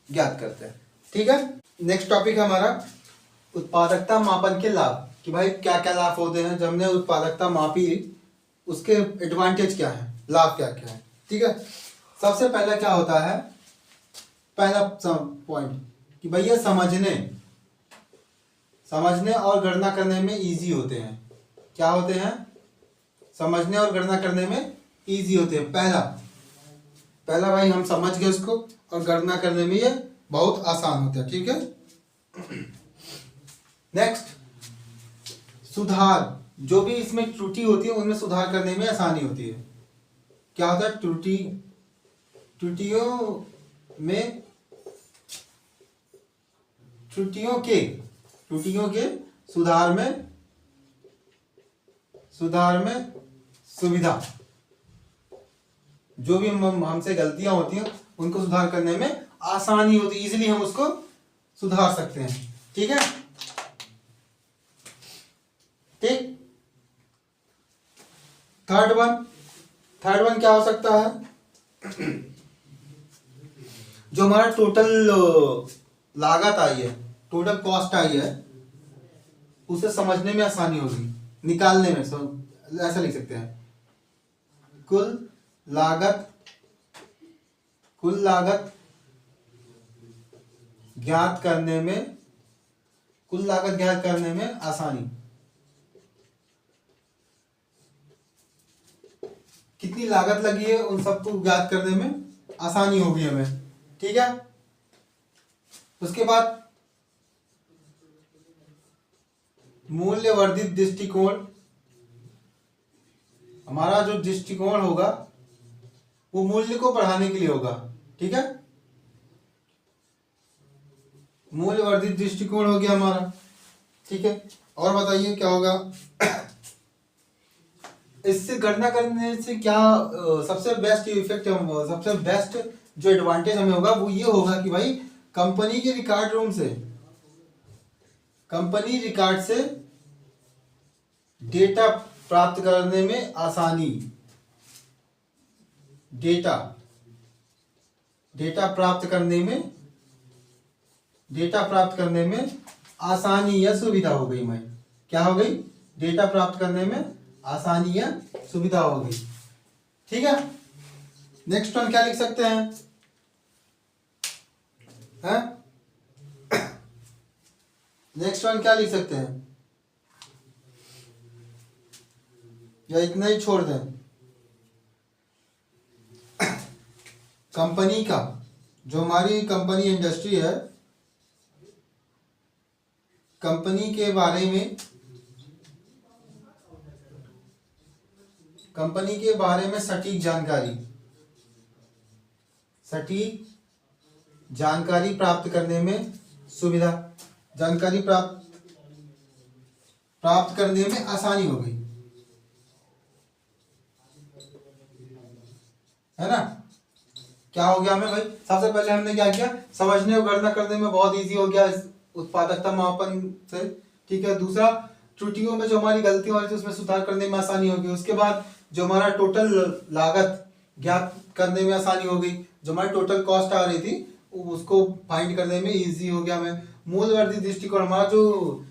ज्ञात करते हैं। ठीक है, नेक्स्ट टॉपिक है हमारा उत्पादकता मापन के लाभ, कि भाई क्या क्या लाभ होते हैं जब हमने उत्पादकता मापी, उसके एडवांटेज क्या है, लाभ क्या क्या है। ठीक है, सबसे पहला क्या होता है, पहला पॉइंट कि भैया समझने और गणना करने में इजी होते हैं। क्या होते हैं, समझने और गणना करने में इजी होते हैं। पहला भाई हम समझ गए उसको, और गणना करने में ये बहुत आसान होता है। ठीक है, नेक्स्ट सुधार, जो भी इसमें त्रुटि होती है उनमें सुधार करने में आसानी होती है। क्या होता है, त्रुटियों के सुधार में सुविधा। जो भी हमसे गलतियां होती हैं उनको सुधार करने में आसानी होती है, इजीली हम उसको सुधार सकते हैं। ठीक है, ठीक। थर्ड वन क्या हो सकता है, जो हमारा टोटल लागत आई है, टोटल कॉस्ट आई है, उसे समझने में आसानी होगी, निकालने में। ऐसा लिख सकते हैं, कुल लागत ज्ञात करने में आसानी। कितनी लागत लगी है उन सबको ज्ञात करने में आसानी होगी हमें। ठीक है, उसके बाद मूल्यवर्धित दृष्टिकोण, हमारा जो दृष्टिकोण होगा वो मूल्य को बढ़ाने के लिए होगा। ठीक है, मूल्यवर्धित दृष्टिकोण हो गया हमारा। ठीक है, और बताइए क्या होगा इससे गणना करने से क्या सबसे बेस्ट इफेक्ट, सबसे बेस्ट जो एडवांटेज हमें होगा वो ये होगा कि भाई कंपनी के रिकॉर्ड से डेटा प्राप्त करने में आसानी, डेटा प्राप्त करने में आसानी या सुविधा हो गई। क्या हो गई, डेटा प्राप्त करने में आसानी या सुविधा हो गई। ठीक है, नेक्स्ट वन क्या लिख सकते हैं, नेक्स्ट वन क्या लिख सकते हैं, या इतना ही छोड़ दें। कंपनी का, जो हमारी कंपनी इंडस्ट्री है, कंपनी के बारे में सटीक जानकारी प्राप्त करने में सुविधा, जानकारी प्राप्त करने में आसानी हो गई, है ना। क्या हो गया हमें भाई, सबसे पहले हमने क्या किया, समझने और गणना करने में बहुत इजी हो गया इस उत्पादकता मापन से, ठीक है। दूसरा, त्रुटियों में जो हमारी गलतियां हो रही थी उसमें सुधार करने में आसानी होगी। उसके बाद जो हमारा टोटल लागत ज्ञात करने में आसानी हो गई, जो हमारी टोटल कॉस्ट आ रही थी उसको फाइंड करने में इजी हो गया हमें। मूल्यवर्धित दृष्टिकोण, हमारा जो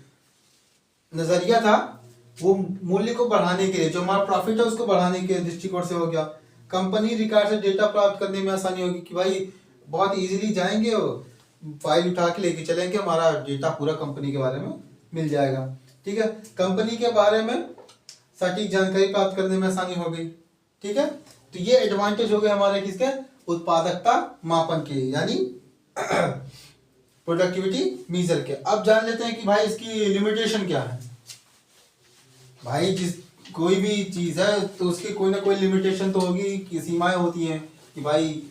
नजरिया था वो मूल्य को बढ़ाने के लिए, जो हमारा प्रॉफिट है उसको बढ़ाने के दृष्टिकोण से हो गया। कंपनी रिकॉर्ड से डेटा प्राप्त करने में आसानी होगी कि भाई बहुत इजीली जाएंगे और फाइल उठा के लेके चलेंगे, हमारा डेटा पूरा कंपनी के बारे में मिल जाएगा, ठीक है। कंपनी के बारे में सटीक जानकारी प्राप्त करने में आसानी हो गई, ठीक है। तो ये एडवांटेज हो गए हमारे किसके, उत्पादकता मापन के, यानी प्रोडक्टिविटी मेजर के। अब जान लेते हैं कि भाई इसकी लिमिटेशन क्या है। भाई जिस कोई भी चीज है तो उसकी कोई ना कोई लिमिटेशन तो होगी, कि सीमाएं होती हैं कि भाई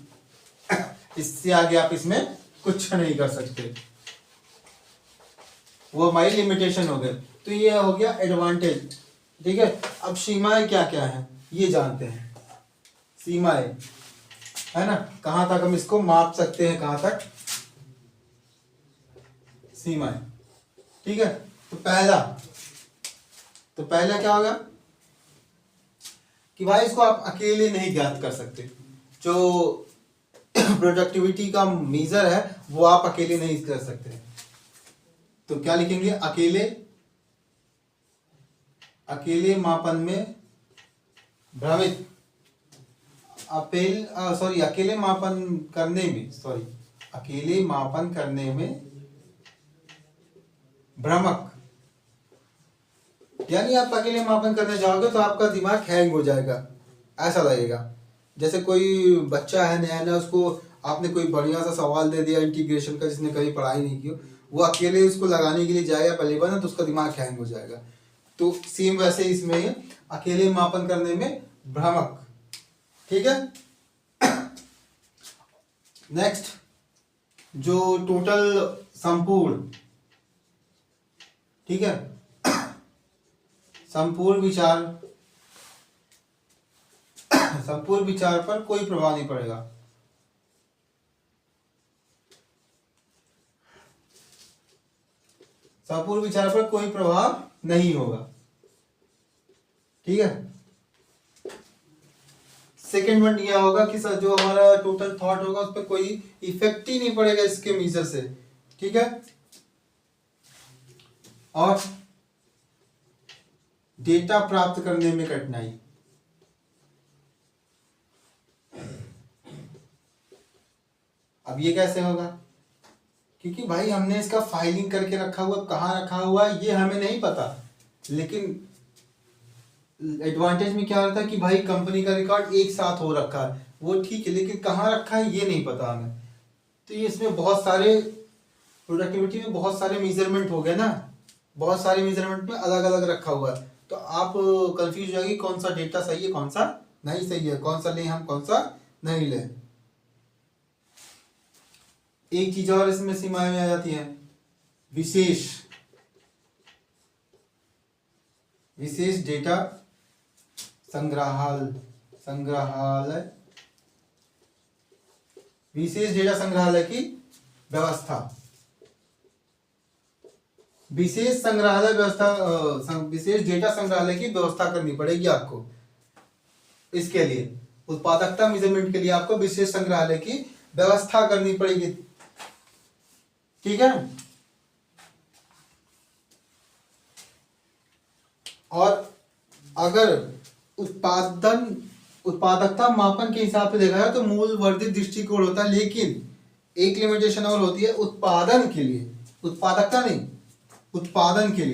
इससे आगे आप इसमें कुछ नहीं कर सकते, वो हमारी लिमिटेशन हो गए। तो ये हो गया एडवांटेज, ठीक है। अब सीमाएं क्या क्या है ये जानते हैं। सीमाएं है ना, कहां तक हम इसको माप सकते हैं, कहां तक सीमाएं, ठीक है। तो पहला क्या होगा कि भाई इसको आप अकेले नहीं ज्ञात कर सकते। जो प्रोडक्टिविटी का मेजर है वो आप अकेले नहीं कर सकते। तो क्या लिखेंगे, अकेले मापन में भ्रमित, अकेले मापन करने में भ्रामक, यानी आप अकेले मापन करने जाओगे तो आपका दिमाग हैंग हो जाएगा, ऐसा लगेगा। जैसे कोई बच्चा है नया नया, उसको आपने कोई बढ़िया सा सवाल दे दिया इंटीग्रेशन का, जिसने कभी पढ़ाई नहीं की, वो अकेले उसको लगाने के लिए जाएगा पहली बार ना, तो उसका दिमाग हैंग हो जाएगा। तो सेम वैसे इसमें अकेले मापन करने में भ्रामक, ठीक है। नेक्स्ट, जो टोटल संपूर्ण, ठीक है, संपूर्ण विचार पर कोई प्रभाव नहीं पड़ेगा। संपूर्ण विचार पर कोई प्रभाव नहीं होगा, ठीक है। सेकेंड वन यह होगा कि सर जो हमारा टोटल थॉट होगा उस पर कोई इफेक्ट ही नहीं पड़ेगा इसके मेजर से, ठीक है। और डेटा प्राप्त करने में कठिनाई, अब ये कैसे होगा, क्योंकि भाई हमने इसका फाइलिंग करके रखा हुआ, कहाँ रखा हुआ है ये हमें नहीं पता। लेकिन एडवांटेज में क्या होता है कि भाई कंपनी का रिकॉर्ड एक साथ हो रखा है, वो ठीक है, लेकिन कहाँ रखा है ये नहीं पता हमें। तो ये इसमें बहुत सारे प्रोडक्टिविटी में बहुत सारे मेजरमेंट हो गए ना, बहुत सारे मेजरमेंट में अलग अलग रखा हुआ है। तो आप कंफ्यूज हो जाएगी कौन सा डेटा सही है कौन सा नहीं सही है, कौन सा लें हम कौन सा नहीं लें। एक चीज और इसमें सीमाएं में आ जाती है, विशेष डेटा संग्रहालय, विशेष डेटा संग्रहालय की व्यवस्था, विशेष डेटा संग्रहालय की व्यवस्था करनी पड़ेगी आपको। इसके लिए उत्पादकता मेजरमेंट के लिए आपको विशेष संग्रहालय की व्यवस्था करनी पड़ेगी, ठीक है। और अगर उत्पादकता मापन के हिसाब से देखा जाए तो मूल वर्धित दृष्टिकोण होता है, लेकिन एक लिमिटेशन और होती है उत्पादन के लिए, उत्पादकता नहीं, उत्पादन के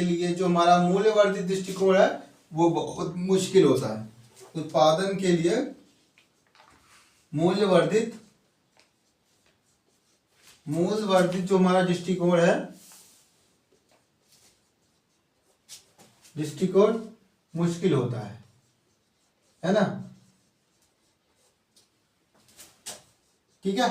लिए जो हमारा मूल्य वर्धित दृष्टिकोण है वो बहुत मुश्किल होता है। उत्पादन के लिए मूल्य वर्धित जो हमारा दृष्टिकोण है, दृष्टिकोण मुश्किल होता है, है ना, ठीक है।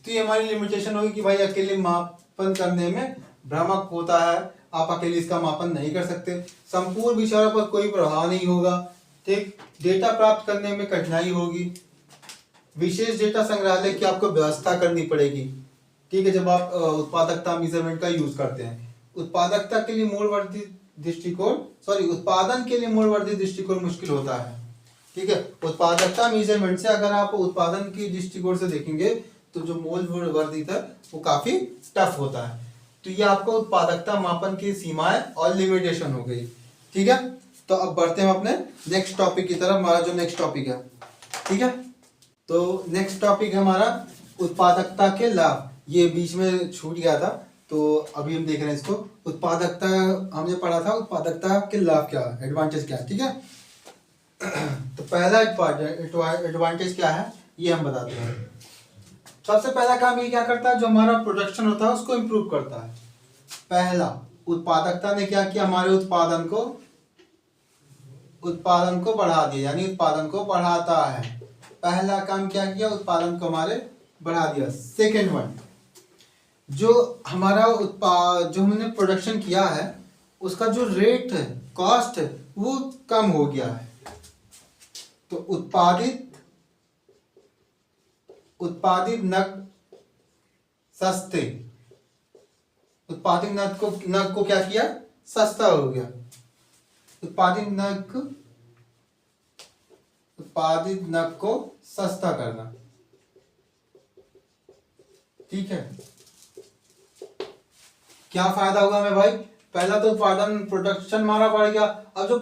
तो ये हमारी लिमिटेशन होगी कि भाई अकेले मापन करने में भ्रामक होता है, आप अकेले इसका मापन नहीं कर सकते, संपूर्ण विचारों पर कोई प्रभाव नहीं होगा, ठीक। डेटा प्राप्त करने में कठिनाई होगी, विशेष डेटा संग्रहालय की आपको व्यवस्था करनी पड़ेगी, ठीक है, जब आप उत्पादकता मेजरमेंट का यूज करते हैं। उत्पादकता के लिए मूल्यवर्धित दृष्टिकोण उत्पादन के लिए मूल्यवर्धित दृष्टिकोण मुश्किल होता है, ठीक है। उत्पादकता मेजरमेंट से अगर आप उत्पादन की दृष्टिकोण से देखेंगे तो जो मूल्यवर्धित है वो काफी टफ होता है। तो ये आपको उत्पादकता मापन की सीमाएं और लिमिटेशन हो गई, ठीक है। तो अब बढ़ते हैं अपने नेक्स्ट टॉपिक की तरफ, हमारा जो नेक्स्ट टॉपिक है, ठीक है। तो नेक्स्ट टॉपिक है हमारा उत्पादकता के लाभ, ये बीच में छूट गया था तो अभी हम देख रहे हैं इसको। उत्पादकता हमने पढ़ा था, उत्पादकता के लाभ क्या है, एडवांटेज क्या है, ठीक है। तो पहला एडवांटेज क्या है ये हम बताते हैं। सबसे पहला काम ये क्या करता है, जो हमारा प्रोडक्शन होता है उसको इम्प्रूव करता है। पहला, उत्पादकता ने क्या किया, हमारे उत्पादन को बढ़ा दिया, यानी उत्पादन को बढ़ाता है। पहला काम क्या किया, उत्पादन को हमारे बढ़ा दिया। सेकेंड वन, जो हमारा जो हमने प्रोडक्शन किया है उसका जो रेट है, कॉस्ट है, वो कम हो गया है। तो उत्पादित नग सस्ते, उत्पादित नग को क्या किया, सस्ता हो गया। उत्पादित नग को सस्ता करना, ठीक है। क्या फायदा होगा हमें भाई, पहला तो उत्पादन प्रोडक्शन हमारा बढ़ गया। अब जो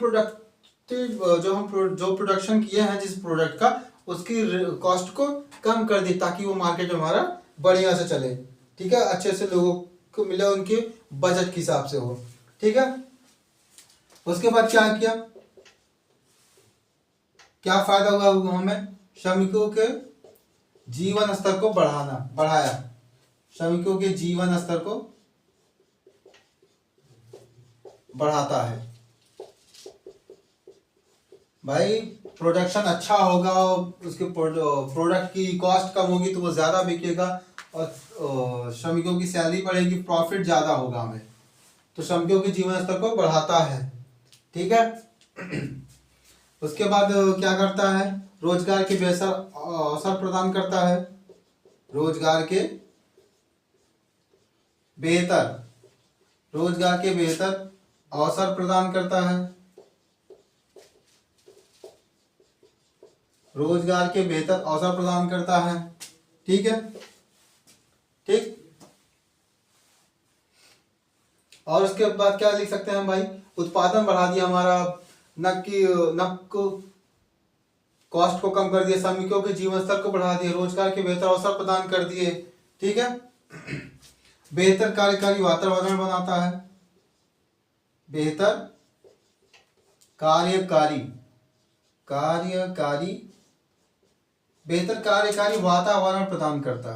प्रोडक्शन किए हैं जिस प्रोडक्ट का, उसकी कॉस्ट को कम कर दी ताकि वो मार्केट में हमारा बढ़िया से चले, ठीक है, अच्छे से लोगों को मिले, उनके बजट के हिसाब से हो, ठीक है। उसके बाद क्या किया, क्या फायदा हुआ हमें, श्रमिकों के जीवन स्तर को बढ़ाया, श्रमिकों के जीवन स्तर को बढ़ाता है। भाई प्रोडक्शन अच्छा होगा, उसके प्रोडक्ट की कॉस्ट कम होगी तो वो ज्यादा बिकेगा और श्रमिकों की सैलरी बढ़ेगी, प्रॉफिट ज्यादा होगा हमें, तो श्रमिकों के जीवन स्तर को बढ़ाता है, ठीक है। उसके बाद क्या करता है, रोजगार के बेहतर अवसर प्रदान करता है, रोजगार के बेहतर अवसर प्रदान करता है, रोजगार के बेहतर अवसर प्रदान करता है, ठीक है, ठीक। और उसके बाद क्या लिख सकते हैं हम भाई, उत्पादन बढ़ा दिया हमारा, नग को कॉस्ट को कम कर दिया, श्रमिकों के जीवन स्तर को बढ़ा दिया, रोजगार के बेहतर अवसर प्रदान कर दिए, ठीक है। बेहतर कार्यकारी वातावरण बनाता है, बेहतर कार्यकारी वातावरण प्रदान करता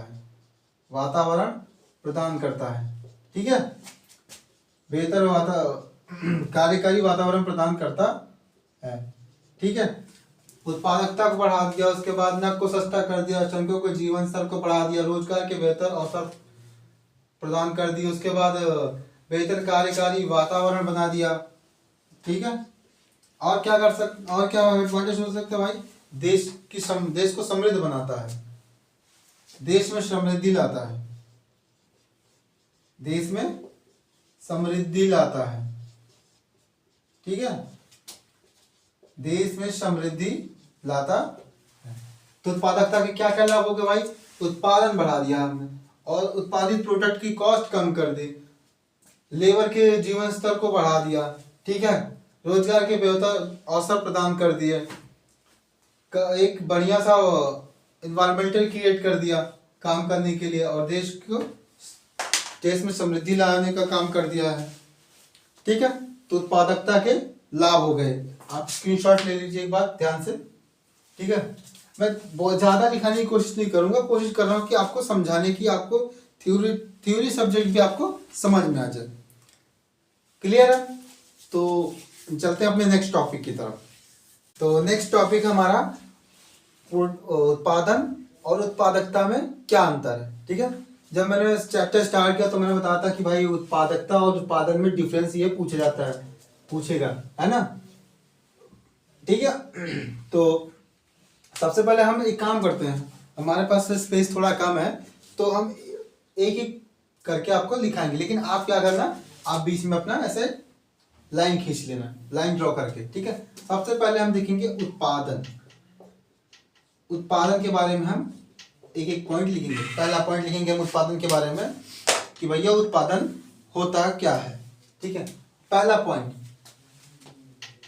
है, ठीक है। बेहतर कार्यकारी वातावरण प्रदान करता है, ठीक है। उत्पादकता को बढ़ा दिया, उसके बाद नग को सस्ता कर दिया, श्रमिकों के जीवन स्तर को बढ़ा दिया, रोजगार के बेहतर अवसर प्रदान कर दिए, उसके बाद बेहतर कार्यकारी वातावरण बना दिया, ठीक है। और क्या एडवांटेज हो सकता है भाई, देश को समृद्ध बनाता है, देश में समृद्धि लाता है, ठीक है, देश में समृद्धि लाता है। तो उत्पादकता के क्या क्या लाभ हो गए भाई, उत्पादन बढ़ा दिया हमने और उत्पादित प्रोडक्ट की कॉस्ट कम कर दी, लेबर के जीवन स्तर को बढ़ा दिया, ठीक है, रोजगार के बेहतर अवसर प्रदान कर दिए, एक बढ़िया सा इन्वायरमेंटल क्रिएट कर दिया काम करने के लिए, और देश में समृद्धि लाने का काम कर दिया है, ठीक है। तो उत्पादकता के लाभ हो गए, आप स्क्रीनशॉट ले लीजिए एक बार ध्यान से, ठीक है। मैं बहुत ज्यादा लिखाने की कोशिश नहीं करूंगा, कोशिश कर रहा हूँ कि आपको समझाने की, आपको थ्योरी सब्जेक्ट भी आपको समझ में आ जाए, क्लियर है। तो चलते हैं अपने नेक्स्ट टॉपिक की तरफ। तो नेक्स्ट टॉपिक हमारा उत्पादन और उत्पादकता में क्या अंतर है। ठीक है, जब मैंने चैप्टर स्टार्ट किया तो मैंने बताया था कि भाई उत्पादकता और उत्पादन में डिफरेंस ये पूछा जाता है, पूछेगा, है ना। ठीक है, तो सबसे पहले हम एक काम करते हैं, हमारे पास स्पेस थोड़ा कम है तो हम एक एक करके आपको लिखाएंगे, लेकिन आप क्या करना, आप बीच में अपना ऐसे लाइन खींच लेना, लाइन ड्रॉ करके। ठीक है, सबसे पहले हम देखेंगे उत्पादन। उत्पादन के बारे में हम एक एक पॉइंट लिखेंगे। पहला पॉइंट लिखेंगे हम उत्पादन के बारे में कि भैया उत्पादन होता क्या है। ठीक है, पहला पॉइंट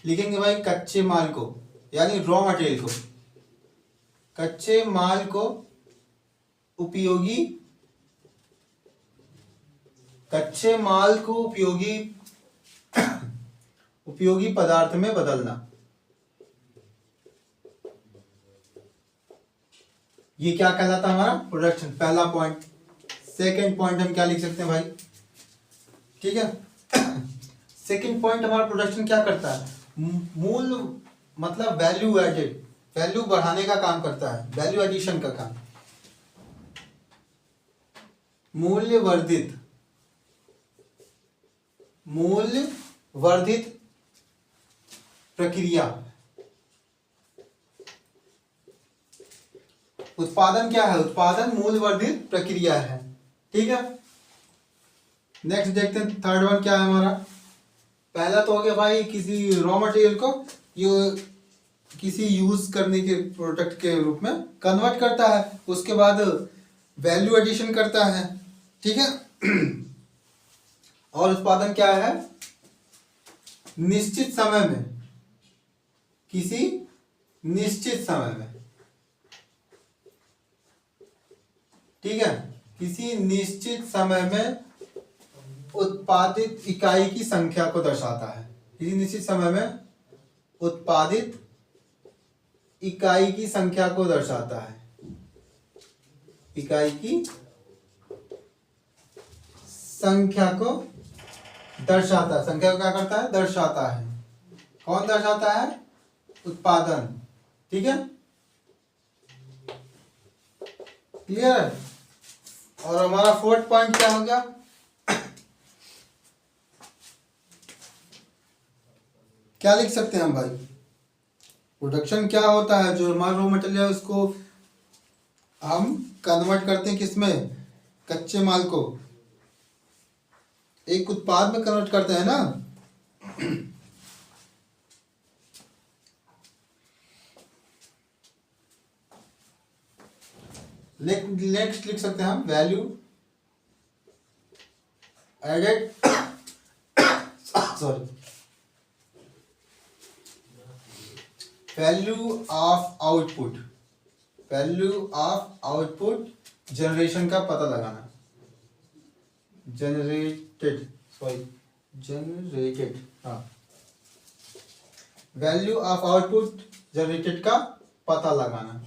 लिखेंगे भाई कच्चे माल को, यानी रॉ मटेरियल को, कच्चे माल को उपयोगी, कच्चे माल को उपयोगी उपयोगी पदार्थ में बदलना। ये क्या कहलाता है, हमारा प्रोडक्शन, पहला पॉइंट। सेकंड पॉइंट हम क्या लिख सकते हैं भाई, ठीक है। सेकंड पॉइंट हमारा प्रोडक्शन क्या करता है, मूल मतलब वैल्यू एडेड, वैल्यू बढ़ाने का काम करता है, वैल्यू एडिशन का काम, मूल्य वर्धित, मूल्य वर्धित प्रक्रिया। उत्पादन क्या है, उत्पादन मूल्य वर्धित प्रक्रिया है। ठीक है, नेक्स्ट देखते हैं थर्ड वन क्या है हमारा। पहला तो हो गया भाई किसी रॉ मटेरियल को ये किसी यूज करने के प्रोडक्ट के रूप में कन्वर्ट करता है, उसके बाद वैल्यू एडिशन करता है। ठीक है, और उत्पादन क्या है, निश्चित समय में, किसी निश्चित समय में, ठीक है, किसी निश्चित समय में उत्पादित इकाई की संख्या को दर्शाता है। किसी निश्चित समय में उत्पादित इकाई की संख्या को दर्शाता है, इकाई की संख्या को दर्शाता है। संख्या को क्या करता है, दर्शाता है। कौन दर्शाता है, उत्पादन। ठीक है, क्लियर है। और हमारा फोर्थ पॉइंट क्या हो गया, क्या लिख सकते हैं हम भाई, प्रोडक्शन क्या होता है, जो हमारा रॉ मटेरियल है उसको हम कन्वर्ट करते हैं किसमें, कच्चे माल को एक उत्पाद में कन्वर्ट करते हैं ना। नेक्स्ट लिख सकते हैं हम value added, sorry, value of output, value of output generation का पता लगाना, जनरेटेड, सॉरी जनरेटेड, हाँ, वैल्यू ऑफ आउटपुट जनरेटेड का पता लगाना।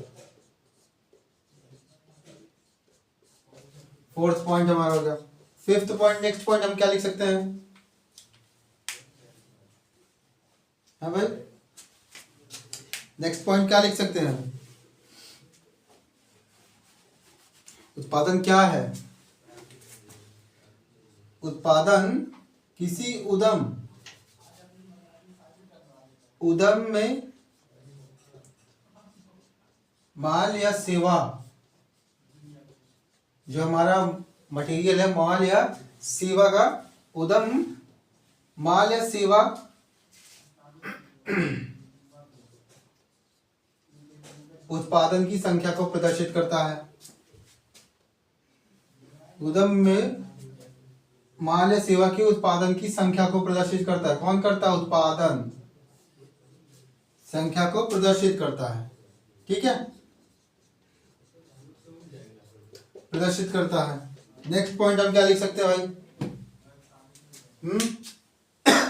फोर्थ पॉइंट हमारा हो गया। फिफ्थ पॉइंट, नेक्स्ट पॉइंट हम क्या लिख सकते हैं, हाँ भाई, नेक्स्ट पॉइंट क्या लिख सकते हैं, उत्पादन क्या है, उत्पादन किसी उद्यम, उद्यम में माल या सेवा, जो हमारा मटेरियल है, माल या सेवा का उद्यम, माल या सेवा उत्पादन की संख्या को प्रदर्शित करता है। उद्यम में माल या सेवा के उत्पादन की संख्या को प्रदर्शित करता है। कौन करता है, उत्पादन संख्या को प्रदर्शित करता है। ठीक है, प्रदर्शित करता है। नेक्स्ट पॉइंट हम क्या लिख सकते हैं भाई,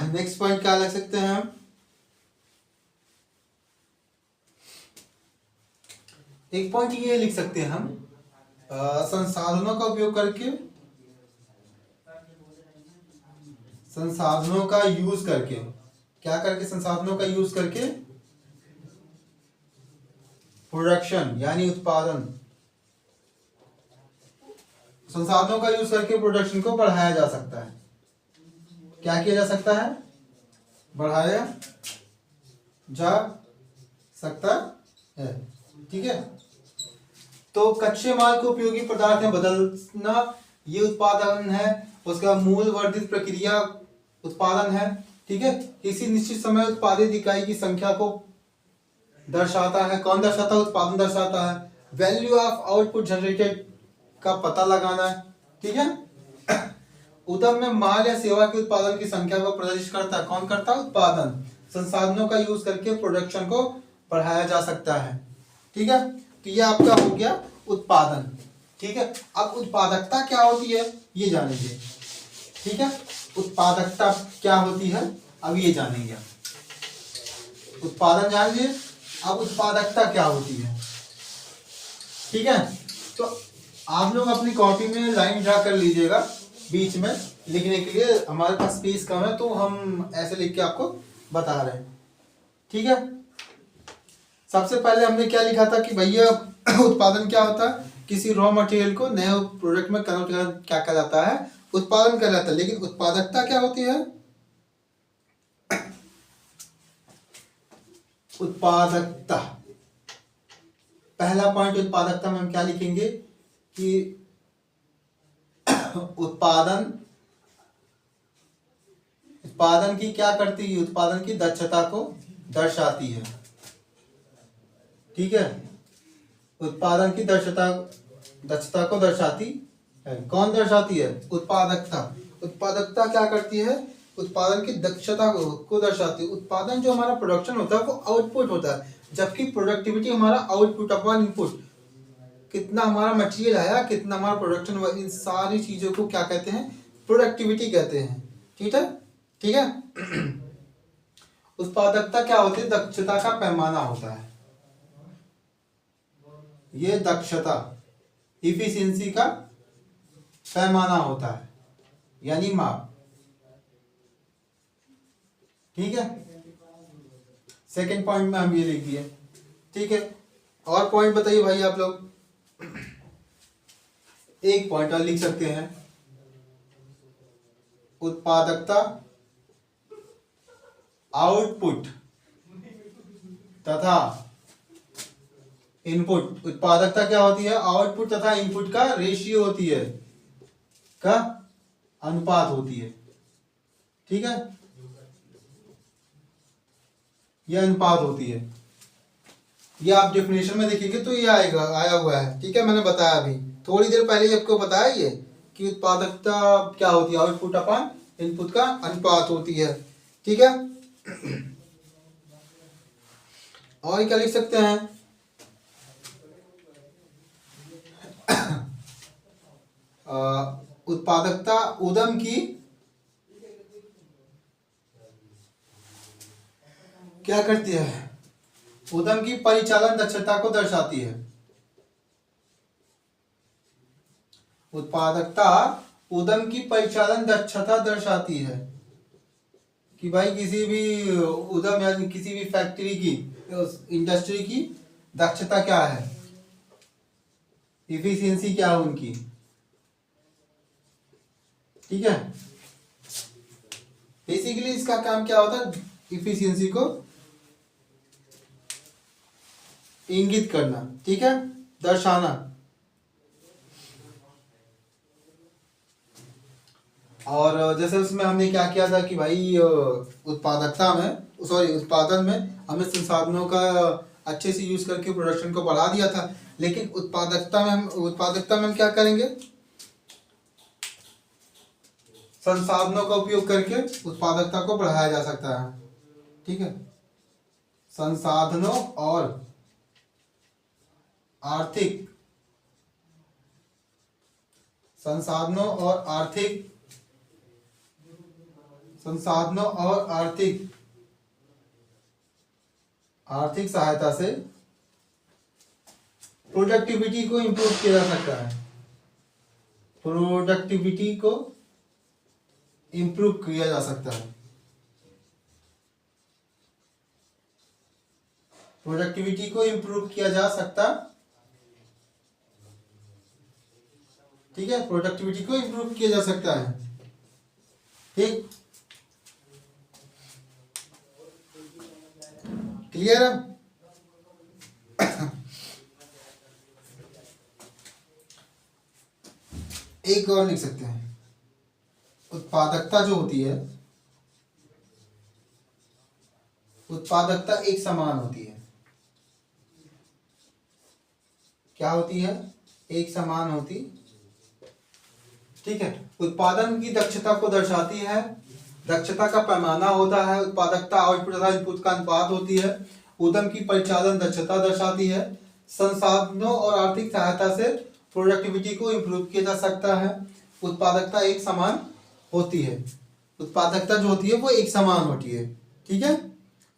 नेक्स्ट पॉइंट क्या लिख सकते हैं हम, एक पॉइंट ये लिख सकते हैं हम, संसाधनों का उपयोग करके, संसाधनों का यूज करके क्या करके, संसाधनों का यूज करके प्रोडक्शन यानी उत्पादन, संसाधनों का यूज करके प्रोडक्शन को बढ़ाया जा सकता है। क्या किया जा सकता है? बढ़ाया जा सकता है। ठीक है, तो कच्चे माल को उपयोगी पदार्थ में बदलना ये उत्पादन है। उसका मूल वर्धित प्रक्रिया उत्पादन है। ठीक है, किसी निश्चित समय उत्पादित इकाई की संख्या को दर्शाता है। कौन दर्शाता है? उत्पादन दर्शाता है। वैल्यू ऑफ आउटपुट जनरेटेड का पता लगाना है। ठीक है, उद्यम में माल या सेवा के उत्पादन की संख्या को प्रदर्शित करता है। कौन करता है? उत्पादन। संसाधनों का यूज करके प्रोडक्शन को बढ़ाया जा सकता है। ठीक है, तो ये आपका हो गया उत्पादन। ठीक है, अब उत्पादकता क्या होती है ये जानेंगे। ठीक है, उत्पादकता क्या होती है अब ये जानेंगे। उत्पादन जानेंगे, अब उत्पादकता क्या होती है। ठीक है, तो आप लोग अपनी कॉपी में लाइन ड्रा कर लीजिएगा बीच में लिखने के लिए। हमारे पास स्पेस कम है तो हम ऐसे लिख के आपको बता रहे हैं। ठीक है, सबसे पहले हमने क्या लिखा था कि भैया उत्पादन क्या होता है? किसी रॉ मटेरियल को नए प्रोडक्ट में कन्वर्ट करना क्या कहलाता है? उत्पादन कहलाता है। लेकिन उत्पादकता क्या होती है? उत्पादकता, पहला पॉइंट उत्पादकता में हम क्या लिखेंगे कि उत्पादन की क्या करती है? उत्पादन की दक्षता को दर्शाती है। ठीक है, उत्पादन की दक्षता को दर्शाती है। कौन दर्शाती है? उत्पादकता। उत्पादकता क्या करती है? उत्पादन की दक्षता को दर्शाती है। उत्पादन जो हमारा प्रोडक्शन होता है वो आउटपुट होता है, जबकि प्रोडक्टिविटी हमारा आउटपुट अपॉन इनपुट, कितना हमारा मटेरियल आया, कितना हमारा प्रोडक्शन हुआ, इन सारी चीजों को क्या कहते हैं? प्रोडक्टिविटी कहते हैं। ठीक है, ठीक है। उत्पादकता क्या होती है? दक्षता का पैमाना होता है। ये दक्षता, इफिशियंसी का पैमाना होता है, यानी माप। ठीक है, सेकंड पॉइंट में हम ये लिख दिए। ठीक है, और पॉइंट बताइए भाई आप लोग। एक पॉइंट और लिख सकते हैं, उत्पादकता आउटपुट तथा इनपुट। उत्पादकता क्या होती है? आउटपुट तथा इनपुट का रेशियो होती है, का अनुपात होती है। ठीक है, यह अनुपात होती है। ये आप डेफिनेशन में देखेंगे तो ये आएगा, आया हुआ है। ठीक है, मैंने बताया अभी थोड़ी देर पहले आपको बताया ये कि उत्पादकता क्या होती है? आउटपुट अपॉन इनपुट का अनुपात होती है। ठीक है, और क्या लिख सकते हैं? उत्पादकता उद्यम की क्या करती है? उद्यम की परिचालन दक्षता को दर्शाती है। उत्पादकता उद्यम की परिचालन दक्षता दर्शाती है कि भाई किसी भी उद्यम या किसी भी फैक्ट्री की, इंडस्ट्री की दक्षता क्या है, इफिशियंसी क्या है उनकी। ठीक है, बेसिकली इसका काम क्या होता है? इफिशियंसी को इंगित करना। ठीक है, दर्शाना। और जैसे उसमें हमने क्या किया था कि भाई उत्पादकता में, सॉरी उत्पादन में हमें संसाधनों का अच्छे से यूज करके प्रोडक्शन को बढ़ा दिया था। लेकिन उत्पादकता में हम क्या करेंगे? संसाधनों का उपयोग करके उत्पादकता को बढ़ाया जा सकता है। ठीक है, संसाधनों और आर्थिक आर्थिक सहायता से प्रोडक्टिविटी को इंप्रूव किया जा सकता है। प्रोडक्टिविटी को इंप्रूव किया जा सकता है। प्रोडक्टिविटी को इंप्रूव किया जा सकता, ठीक है, प्रोडक्टिविटी को इंप्रूव किया जा सकता है। ठीक, क्लियर है? एक और लिख सकते हैं, उत्पादकता जो होती है, उत्पादकता एक समान होती है। क्या होती है? एक समान होती, ठीक है। उत्पादन की दक्षता को दर्शाती है, दक्षता का पैमाना होता है, उत्पादकता आउटपुट तथा इनपुट का अनुपात होती है, उद्यम की परिचालन दक्षता दर्शाती है, संसाधनों और आर्थिक सहायता से प्रोडक्टिविटी को इम्प्रूव किया जा सकता है। उत्पादकता एक समान होती है, उत्पादकता जो होती है वो एक समान होती है, ठीक है।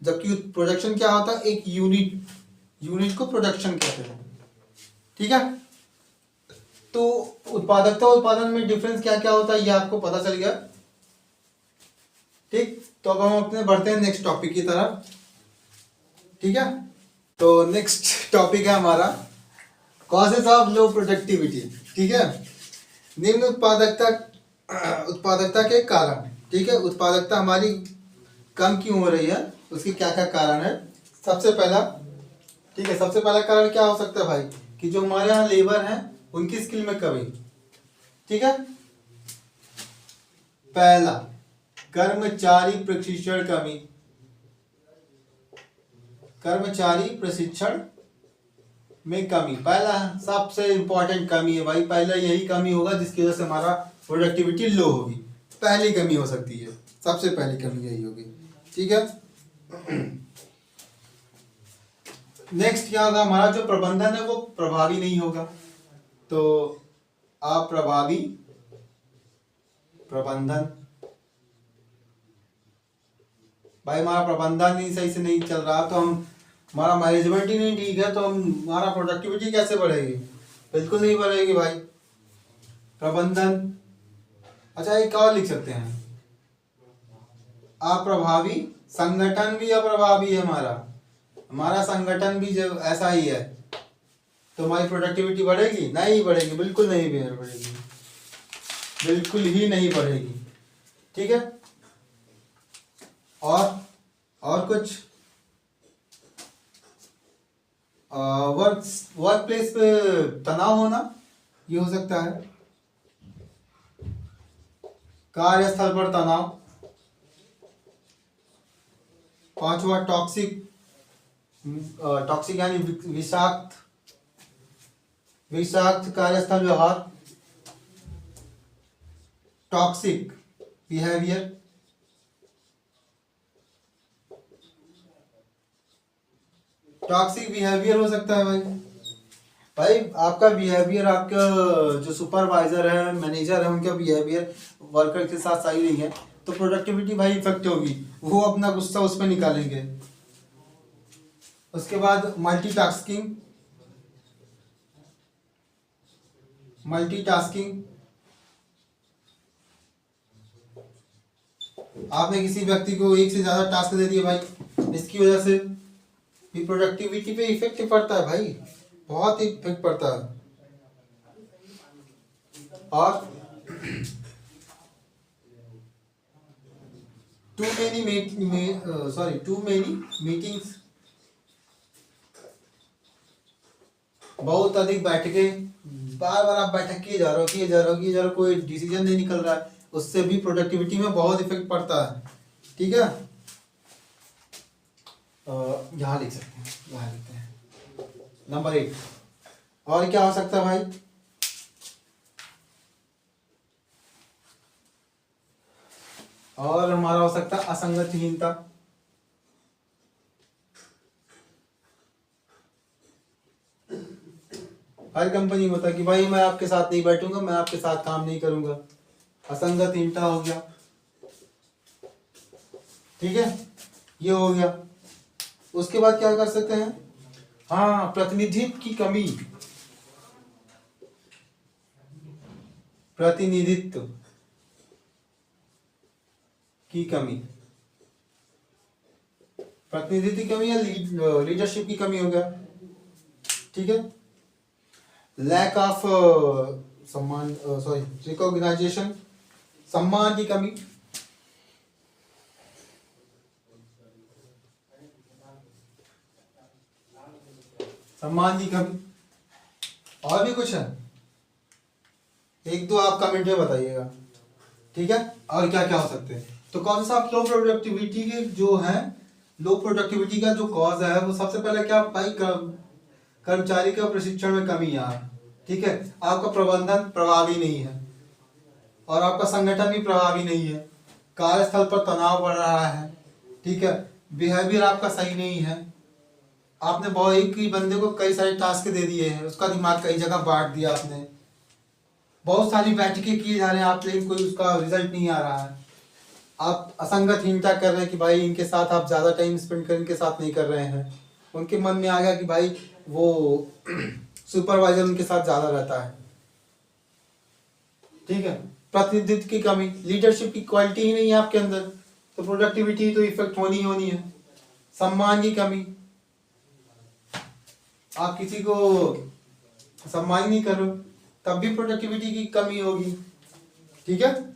जबकि प्रोडक्शन क्या होता है? एक यूनिट, यूनिट को प्रोडक्शन कहते हैं, ठीक है। तो उत्पादकता और उत्पादन में डिफरेंस क्या क्या होता है ये आपको पता चल गया, ठीक। तो अब हम अपने बढ़ते हैं नेक्स्ट टॉपिक की तरफ, ठीक है। तो नेक्स्ट टॉपिक है हमारा कॉजेस ऑफ लो प्रोडक्टिविटी, ठीक है। निम्न उत्पादकता, उत्पादकता के कारण, ठीक है, उत्पादकता हमारी कम क्यों हो रही है, उसकी क्या क्या कारण है। सबसे पहला, ठीक है, सबसे पहला कारण क्या हो सकता है भाई, कि जो हमारे यहाँ लेबर हैं उनकी स्किल में कमी, ठीक है। पहला, कर्मचारी प्रशिक्षण कमी, कर्मचारी प्रशिक्षण में कमी, पहला सबसे इंपॉर्टेंट कमी है भाई, पहला यही कमी होगा जिसकी वजह से हमारा प्रोडक्टिविटी लो होगी, पहली कमी हो सकती है, सबसे पहली कमी यही होगी, ठीक है। नेक्स्ट क्या होगा, हमारा जो प्रबंधन है वो प्रभावी नहीं होगा, तो अप्रभावी प्रबंधन, भाई हमारा प्रबंधन ही सही से नहीं चल रहा तो हम, हमारा मैनेजमेंट ही नहीं ठीक है तो हम, हमारा प्रोडक्टिविटी कैसे बढ़ेगी, बिल्कुल नहीं बढ़ेगी भाई। प्रबंधन, अच्छा एक और लिख सकते हैं, अप्रभावी संगठन भी अप्रभावी है हमारा, हमारा संगठन भी जब ऐसा ही है तो हमारी प्रोडक्टिविटी बढ़ेगी? नहीं बढ़ेगी, बिल्कुल नहीं बढ़ेगी, बिल्कुल ही नहीं बढ़ेगी, ठीक है। और कुछ, वर्क प्लेस पे तनाव होना, ये हो सकता है, कार्यस्थल पर तनाव। पांचवा, टॉक्सिक, टॉक्सिक यानी विषाक्त, विषाक्त कार्यस्थल व्यवहार, टॉक्सिक बिहेवियर, टॉक्सिक बिहेवियर हो सकता है भाई। भाई आपका बिहेवियर, आपका जो सुपरवाइजर है, मैनेजर है, उनका बिहेवियर वर्कर के साथ सही नहीं है तो प्रोडक्टिविटी भाई इफेक्ट होगी, वो अपना गुस्सा उस पर निकालेंगे। उसके बाद मल्टीटास्किंग, मल्टीटास्किंग, आपने किसी व्यक्ति को एक से ज्यादा टास्क दे दिए भाई, इसकी वजह से भी प्रोडक्टिविटी पे इफेक्ट पड़ता है भाई, बहुत इफेक्ट पड़ता है। और टू मेनी मीटिंग्स, बहुत अधिक बैठकें, बार बार आप बैठक किए जा रहे हो, कोई डिसीजन नहीं निकल रहा है, उससे भी प्रोडक्टिविटी में बहुत इफेक्ट पड़ता है, ठीक है। यहाँ लिख सकते हैं, यहाँ लिखते हैं नंबर 8। और क्या हो सकता है भाई, और हमारा हो सकता है असंगतहीनता, हर कंपनी में होता है कि भाई मैं आपके साथ नहीं बैठूंगा, मैं आपके साथ काम नहीं करूंगा, असंगतहीनता हो गया, ठीक है, ये हो गया। उसके बाद क्या कर सकते हैं, हाँ, प्रतिनिधित्व की कमी, प्रतिनिधित्व की कमी, प्रतिनिधि की कमी या लीडरशिप की कमी हो गया, ठीक है। लैक ऑफ सम्मान, सॉरी, रिकॉग्नाइजेशन, सम्मान की कमी, सम्मान की कमी। और भी कुछ है? एक दो आप कमेंट में बताइएगा, ठीक है। और क्या क्या हो सकते हैं? तो कौन सा लो प्रोडक्टिविटी के जो है, लो प्रोडक्टिविटी का जो कॉज है वो सबसे पहले क्या भाई, कर्मचारी का प्रशिक्षण में कमी आ है, ठीक है। आपका प्रबंधन प्रभावी नहीं है और आपका संगठन भी प्रभावी नहीं है, कार्यस्थल पर तनाव बढ़ रहा है, ठीक है। बिहेवियर आपका सही नहीं है, आपने बहुत एक ही बंदे को कई सारे टास्क दे दिए हैं, उसका दिमाग कई जगह बांट दिया आपने, बहुत सारी बैठकें किए जा रहे हैं आप, लेकिन कोई उसका रिजल्ट नहीं आ रहा है। आप असंगतहीनता कर रहे हैं कि भाई इनके साथ आप ज़्यादा टाइम स्पेंड कर, इनके साथ नहीं कर रहे हैं। उनके मन में आ गया कि भाई वो सुपरवाइजर उनके साथ ज़्यादा रहता है, ठीक है। प्रतिनिधित्व की कमी, लीडरशिप की क्वालिटी ही नहीं है आपके अंदर, तो प्रोडक्टिविटी तो इफेक्ट होनी ही होनी है। सम्मान की कमी, आप किसी को सम्मान नहीं कर रहे हो, तब भी प्रोडक्टिविटी की कमी होगी, ठीक है।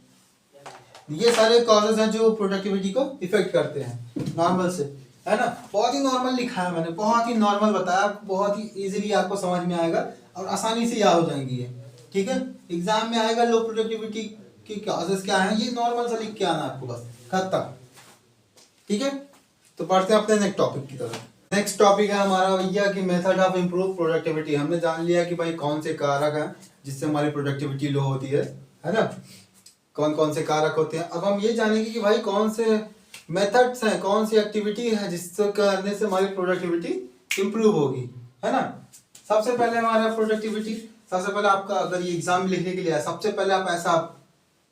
ये सारे कॉजेज हैं जो प्रोडक्टिविटी को इफेक्ट करते हैं नॉर्मल से, है ना। बहुत ही नॉर्मल लिखा है मैंने, बहुत ही नॉर्मल बताया, बहुत ही इजीली आपको समझ में आएगा और आसानी से याद हो जाएंगी ये, ठीक है। एग्जाम में आएगा लो प्रोडक्टिविटी की कॉजेज क्या है, ये नॉर्मल सा लिख के आना आपको, बस खत्म, ठीक है। तो बढ़ते हैं अपने नेक्स्ट टॉपिक की तरफ। नेक्स्ट टॉपिक है हमारा भैया कि मेथड ऑफ इम्प्रूव प्रोडक्टिविटी। हमने जान लिया कि भाई कौन से कारक हैं जिससे हमारी प्रोडक्टिविटी लो होती है ना, कौन कौन से कारक होते हैं। अब हम ये जानेंगे कि भाई कौन से मेथड्स हैं, कौन सी एक्टिविटी है जिससे करने से हमारी प्रोडक्टिविटी इंप्रूव होगी, है ना। सबसे पहले हमारा प्रोडक्टिविटी, सबसे पहले आपका अगर ये एग्जाम लिखने के लिए है, सबसे पहले आप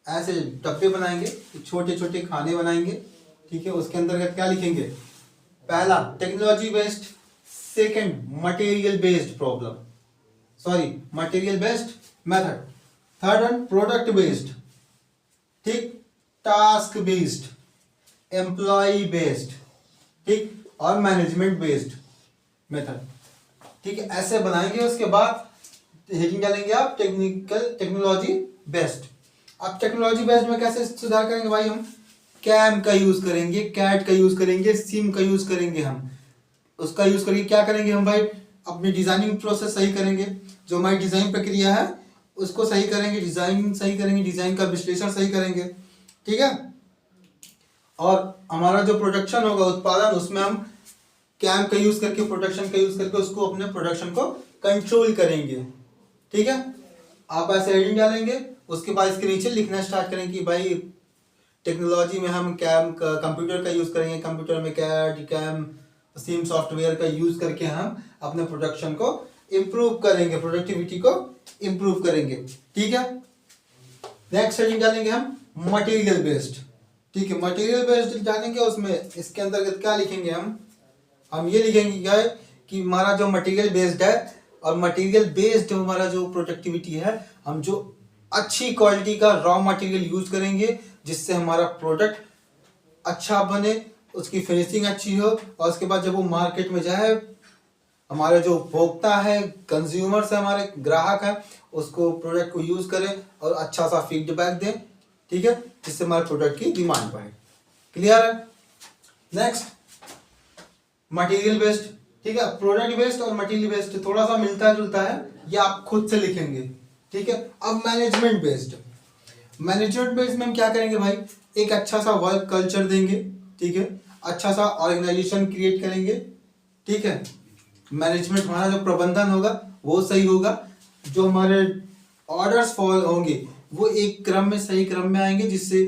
ऐसे डब्बे बनाएंगे, छोटे छोटे खाने बनाएंगे, ठीक है। उसके अंदर क्या लिखेंगे? पहला technology based, second material based problem, sorry material based method, third one product based, ठीक, टास्क बेस्ड, एम्प्लॉय बेस्ड, ठीक, और मैनेजमेंट बेस्ड मेथड, ठीक है। ऐसे बनाएंगे, उसके बाद हेडिंग डालेंगे आप टेक्नोलॉजी बेस्ड। अब टेक्नोलॉजी बेस्ड में कैसे सुधार करेंगे भाई? हम कैम का यूज करेंगे, कैट का यूज करेंगे, सिम का यूज करेंगे, हम उसका यूज करेंगे। क्या करेंगे हम भाई? अपनी डिजाइनिंग प्रोसेस सही करेंगे, जो हमारी डिजाइन प्रक्रिया है उसको सही करेंगे, डिजाइन सही करेंगे, डिजाइन का विश्लेषण सही करेंगे, ठीक है। और हमारा जो प्रोडक्शन होगा, उत्पादन, उसमें हम कैम का यूज करके, प्रोडक्शन का यूज करके उसको अपने प्रोडक्शन को कंट्रोल करेंगे, ठीक है। आप ऐसे हेडिंग डालेंगे, उसके बाद इसके नीचे लिखना स्टार्ट करेंगे कि भाई टेक्नोलॉजी में हम कैम का, कंप्यूटर का यूज करेंगे, कंप्यूटर में कैड, कैम, सिम सॉफ्टवेयर का यूज करके हम अपने प्रोडक्शन को इम्प्रूव करेंगे, प्रोडक्टिविटी को इम्प्रूव करेंगे, ठीक है। नेक्स्ट हेडिंग डालेंगे हम मटेरियल बेस्ड, ठीक है। मटेरियल बेस्ड डालेंगे, उसमें इसके अंतर्गत क्या लिखेंगे हम ये लिखेंगे क्या है कि हमारा जो मटेरियल बेस्ड है, और मटेरियल बेस्ड हमारा जो प्रोडक्टिविटी है, हम जो अच्छी क्वालिटी का रॉ मटेरियल यूज करेंगे जिससे हमारा प्रोडक्ट अच्छा बने, उसकी फिनिशिंग अच्छी हो, और उसके बाद जब वो मार्केट में जाए, हमारे जो उपभोक्ता है, कंज्यूमर्स है, हमारे ग्राहक है, उसको प्रोडक्ट को यूज करें और अच्छा सा फीडबैक दें, ठीक है, जिससे हमारे प्रोडक्ट की डिमांड बढ़े। क्लियर है? नेक्स्ट मटेरियल बेस्ड, ठीक है। प्रोडक्ट बेस्ड और मटेरियल बेस्ड थोड़ा सा मिलता जुलता है, ये आप खुद से लिखेंगे, ठीक है। अब मैनेजमेंट बेस्ड, मैनेजमेंट बेस्ड में हम क्या करेंगे भाई? एक अच्छा सा वर्क कल्चर देंगे, ठीक है, अच्छा सा ऑर्गेनाइजेशन क्रिएट करेंगे, ठीक है। मैनेजमेंट, हमारा जो प्रबंधन होगा वो सही होगा, जो हमारे ऑर्डर्स फॉलो होंगे वो एक क्रम में, सही क्रम में आएंगे, जिससे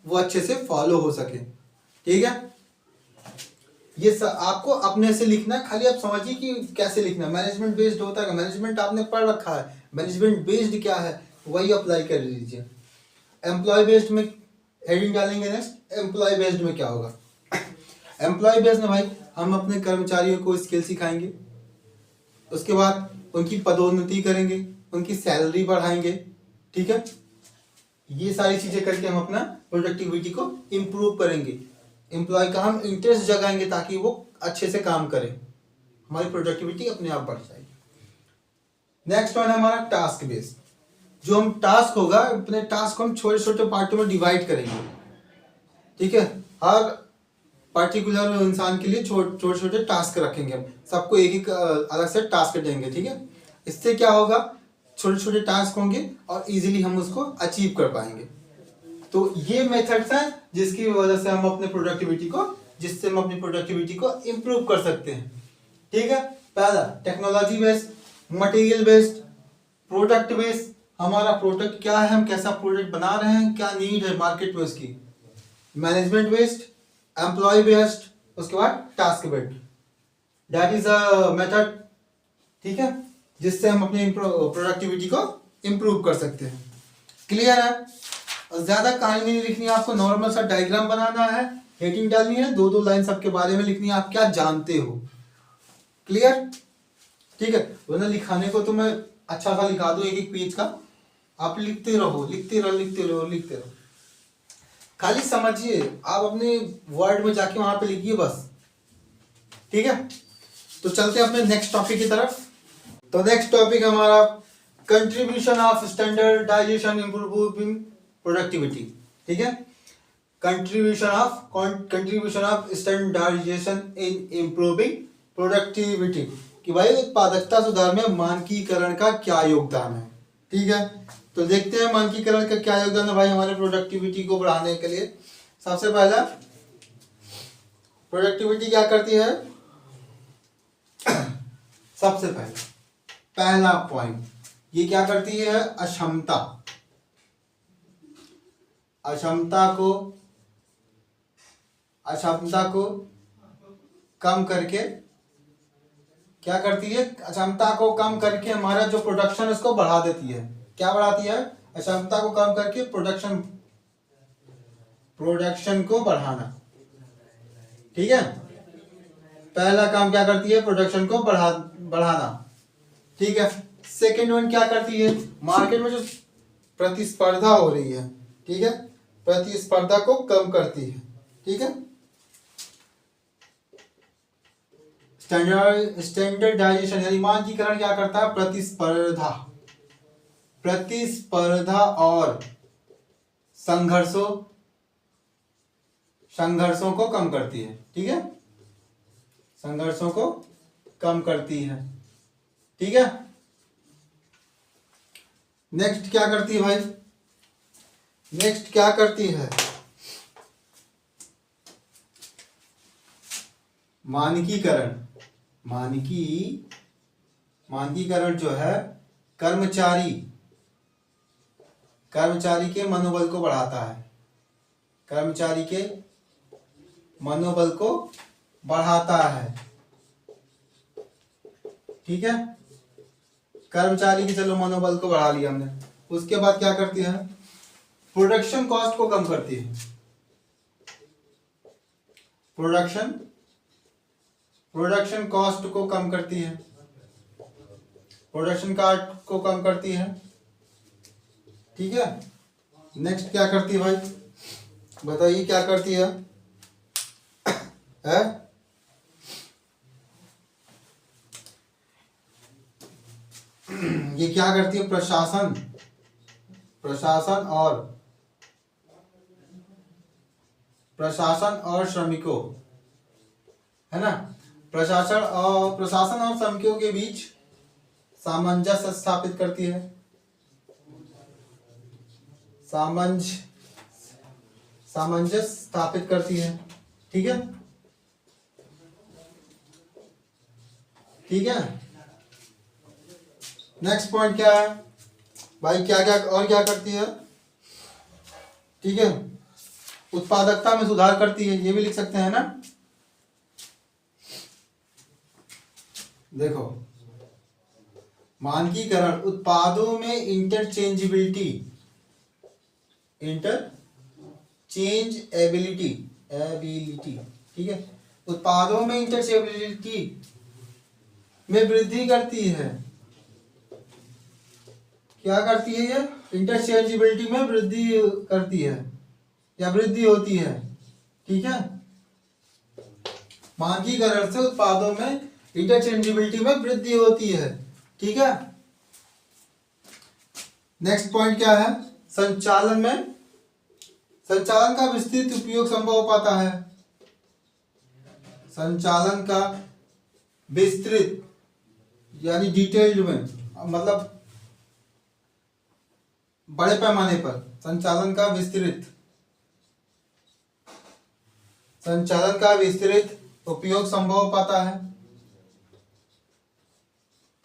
वो अच्छे से फॉलो हो सके, ठीक है। ये आपको अपने से लिखना है, खाली आप समझिए कि कैसे लिखना है। मैनेजमेंट बेस्ड होता है, मैनेजमेंट आपने पढ़ रखा है, मैनेजमेंट बेस्ड क्या है वही अप्लाई कर लीजिए। एम्प्लॉय बेस्ड में हेडिंग डालेंगे नेक्स्ट, एम्प्लॉय बेस्ड में क्या होगा? एम्प्लॉय बेस्ड में भाई हम अपने कर्मचारियों को स्किल सिखाएंगे, उसके बाद उनकी पदोन्नति करेंगे, उनकी सैलरी बढ़ाएंगे, ठीक है। ये सारी चीजें करके हम अपना प्रोडक्टिविटी को इम्प्रूव करेंगे। एम्प्लॉय का हम इंटरेस्ट जगाएंगे ताकि वो अच्छे से काम करे, हमारी प्रोडक्टिविटी अपने आप बढ़ जाएगी। नेक्स्ट वन है हमारा टास्क बेस्ड। जो हम टास्क होगा, अपने टास्क को हम छोटे छोटे पार्टों में डिवाइड करेंगे, ठीक है। हर पर्टिकुलर इंसान के लिए छोटे छोटे टास्क रखेंगे, हम सबको एक एक अलग से टास्क देंगे, ठीक है। इससे क्या होगा, छोटे छोटे टास्क होंगे और इजीली हम उसको अचीव कर पाएंगे। तो ये मेथड्स हैं जिसकी वजह से हम अपने जिससे हम अपनी प्रोडक्टिविटी को इम्प्रूव कर सकते हैं, ठीक है। पहला technology based, material based, product based. हमारा प्रोडक्ट क्या है, हम कैसा प्रोडक्ट बना रहे हैं, क्या नीड है मार्केट में उसकी। मैनेजमेंट बेस्ड, एम्प्लॉय बेस्ड, उसके बाद task based. That is a method, ठीक है, जिससे हम अपनी प्रोडक्टिविटी को इम्प्रूव कर सकते हैं। क्लियर है? ज्यादा कहानी नहीं लिखनी है आपको, नॉर्मल सा डायग्राम बनाना है, हेडिंग डालनी है, दो दो लाइन सबके बारे में लिखनी है, आप क्या जानते हो। क्लियर? ठीक है, वरना लिखाने को तो मैं अच्छा सा लिखा दूं एक एक पेज का, आप लिखते रहो लिखते रहो लिखते रहो लिखते रहो, खाली समझिए, आप अपने वर्ड में जाके वहां पे लिखिए बस, ठीक है। तो चलते हैं अपने नेक्स्ट टॉपिक की तरफ। तो नेक्स्ट टॉपिक हमारा contribution of standardisation improving productivity, ठीक है। Contribution of standardisation in improving productivity, कि भाई उत्पादकता सुधार में मानकीकरण का क्या योगदान है, ठीक है। तो देखते हैं मानकीकरण का क्या योगदान है भाई हमारे प्रोडक्टिविटी को बढ़ाने के लिए। सबसे पहला, प्रोडक्टिविटी क्या करती है, सबसे पहला पॉइंट ये क्या करती है, अक्षमता को कम करके क्या करती है, अक्षमता को कम करके हमारा जो प्रोडक्शन है उसको बढ़ा देती है। क्या बढ़ाती है, अक्षमता को कम करके प्रोडक्शन को बढ़ाना, ठीक है। पहला काम क्या करती है, प्रोडक्शन को बढ़ाना, ठीक है। सेकेंड वन क्या करती है, मार्केट में जो प्रतिस्पर्धा हो रही है, ठीक है, प्रतिस्पर्धा को कम करती है, ठीक है। स्टैंडर्डाइजेशन यानी मानकीकरण क्या करता है, प्रतिस्पर्धा और संघर्षों को कम करती है, ठीक है, संघर्षों को कम करती है, ठीक है। नेक्स्ट क्या करती है भाई, नेक्स्ट क्या करती है, मानकीकरण जो है कर्मचारी के मनोबल को बढ़ाता है, कर्मचारी के मनोबल को बढ़ाता है, ठीक है। कर्मचारी की चलो मनोबल को बढ़ा लिया हमने। उसके बाद क्या करती है, प्रोडक्शन कॉस्ट को कम करती है, प्रोडक्शन कॉस्ट को कम करती है, प्रोडक्शन कॉस्ट को कम करती है, ठीक है। नेक्स्ट क्या करती है भाई, बताइए क्या करती है, ये क्या करती है, प्रशासन और श्रमिकों, है ना, प्रशासन और श्रमिकों के बीच सामंजस्य स्थापित करती है, सामंजस्य स्थापित करती है, ठीक है, ठीक है। नेक्स्ट पॉइंट क्या है भाई, क्या क्या और क्या करती है, ठीक है, उत्पादकता में सुधार करती है, ये भी लिख सकते हैं ना। देखो, मानकीकरण उत्पादों में इंटरचेंजेबिलिटी, ठीक है, उत्पादों में इंटरचेंजेबिलिटी में वृद्धि करती है। क्या करती है, ये इंटरचेंजेबिलिटी में वृद्धि करती है या वृद्धि होती है, ठीक है। मानकीकरण से उत्पादों में इंटरचेंजेबिलिटी में वृद्धि होती है। ठीक है, नेक्स्ट पॉइंट क्या है, संचालन का विस्तृत उपयोग संभव हो पाता है। संचालन का विस्तृत यानी डिटेल्ड में, मतलब बड़े पैमाने पर संचालन का विस्तृत उपयोग संभव हो पाता है।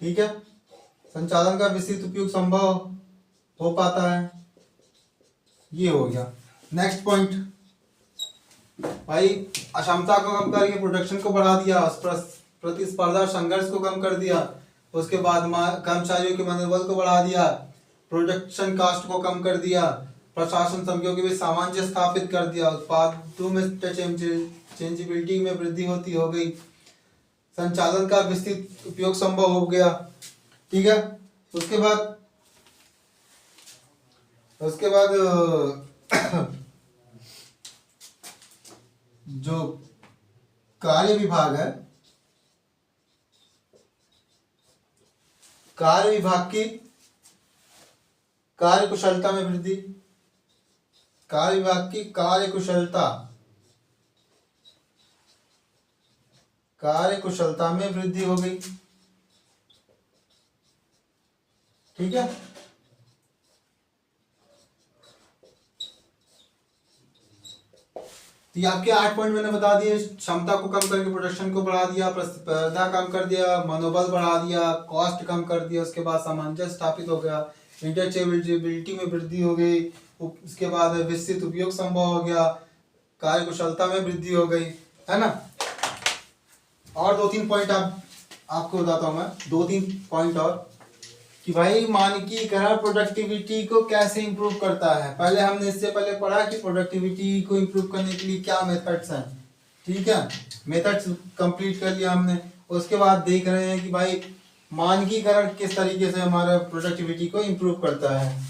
ठीक है, संचालन का विस्तृत उपयोग संभव हो पाता है, ये हो गया। नेक्स्ट पॉइंट भाई, अक्षमता को कम करके प्रोडक्शन को बढ़ा दिया, प्रतिस्पर्धा संघर्ष को कम कर दिया, उसके बाद कर्मचारियों के मनोबल को बढ़ा दिया, प्रोडक्शन कॉस्ट को कम कर दिया, प्रशासन संघों के बीच सामंजस्य स्थापित कर दिया, उत्पादों में इंटरचेंजेबिलिटी में वृद्धि हो गई, संचालन का विस्तृत उपयोग संभव हो गया। ठीक है, उसके बाद जो कार्य विभाग है, कार्य विभाग की कार्यकुशलता में वृद्धि, कार्य विभाग की कार्यकुशलता में वृद्धि हो गई। ठीक है, तो ये आपके 8 पॉइंट मैंने बता दिए। क्षमता को कम करके प्रोडक्शन को बढ़ा दिया, प्रतिस्पर्धा कम कर दिया, मनोबल बढ़ा दिया, कॉस्ट कम कर दिया, उसके बाद सामंजस्य स्थापित हो गया, इंटरचेंजेबिलिटी में वृद्धि हो गई, उसके बाद विस्तृत उपयोग संभव हो गया, कार्यकुशलता में वृद्धि हो गई, है ना। और 2-3 पॉइंट आपको बताता हूँ मैं, 2-3 पॉइंट और, कि भाई मानकीकरण प्रोडक्टिविटी को कैसे इंप्रूव करता है। पहले हमने इससे पहले पढ़ा कि प्रोडक्टिविटी को इंप्रूव करने के लिए क्या मेथड्स हैं। ठीक है, मेथड्स कंप्लीट कर लिया हमने। उसके बाद देख रहे हैं कि भाई मानकीकरण किस तरीके से हमारा प्रोडक्टिविटी को इंप्रूव करता है।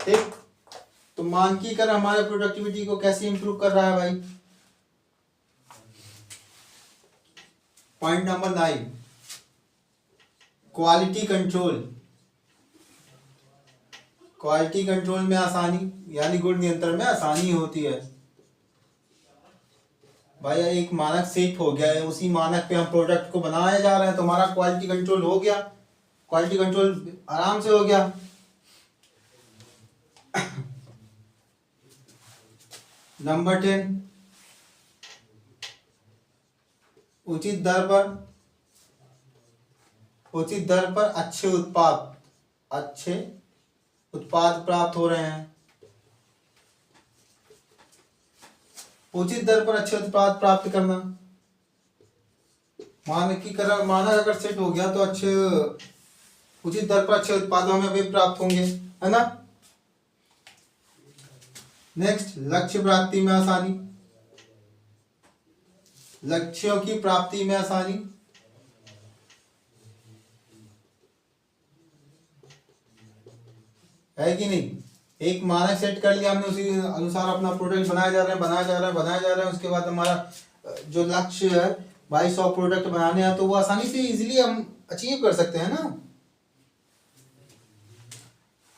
ठीक, तो मानकीकरण हमारे प्रोडक्टिविटी को कैसे इंप्रूव कर रहा है भाई। Point number 9, quality control. Quality control में आसानी, यानी गुण नियंत्रण में आसानी होती है। भाई एक मानक सेट हो गया है, उसी मानक पे हम प्रोडक्ट को बनाए जा रहे हैं, तो हमारा क्वालिटी कंट्रोल हो गया, क्वालिटी कंट्रोल आराम से हो गया। नंबर 10, उचित दर पर अच्छे उत्पाद प्राप्त हो रहे हैं। उचित दर पर अच्छे उत्पाद प्राप्त करना, मानक अगर सेट हो गया तो उचित दर पर अच्छे उत्पाद हमें भी प्राप्त होंगे, है ना। नेक्स्ट, लक्ष्य प्राप्ति में आसानी, लक्ष्यों की प्राप्ति में आसानी। है कि नहीं, एक मानक सेट कर लिया हमने, उसी अनुसार अपना प्रोडक्ट बनाया जा रहा है। उसके बाद हमारा जो लक्ष्य है भाई 100 प्रोडक्ट बनाने हैं, तो वो आसानी से इजीली हम अचीव कर सकते हैं ना।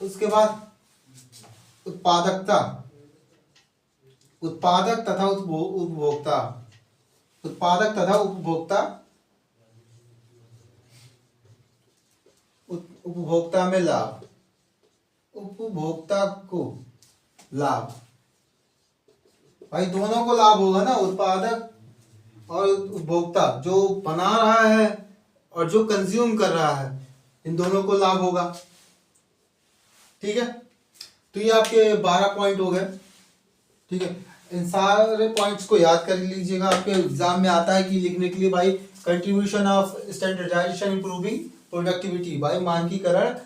उसके बाद उत्पादक तथा उपभोक्ता में लाभ, उपभोक्ता को लाभ। भाई दोनों को लाभ होगा ना, उत्पादक और उपभोक्ता, जो बना रहा है और जो कंज्यूम कर रहा है, इन दोनों को लाभ होगा। ठीक है, तो ये आपके 12 पॉइंट हो गए। ठीक है, इन सारे पॉइंट्स को याद कर लीजिएगा। आपके एग्जाम में आता है कि लिखने के लिए भाई contribution of standardisation improving productivity, भाई मानकीकरण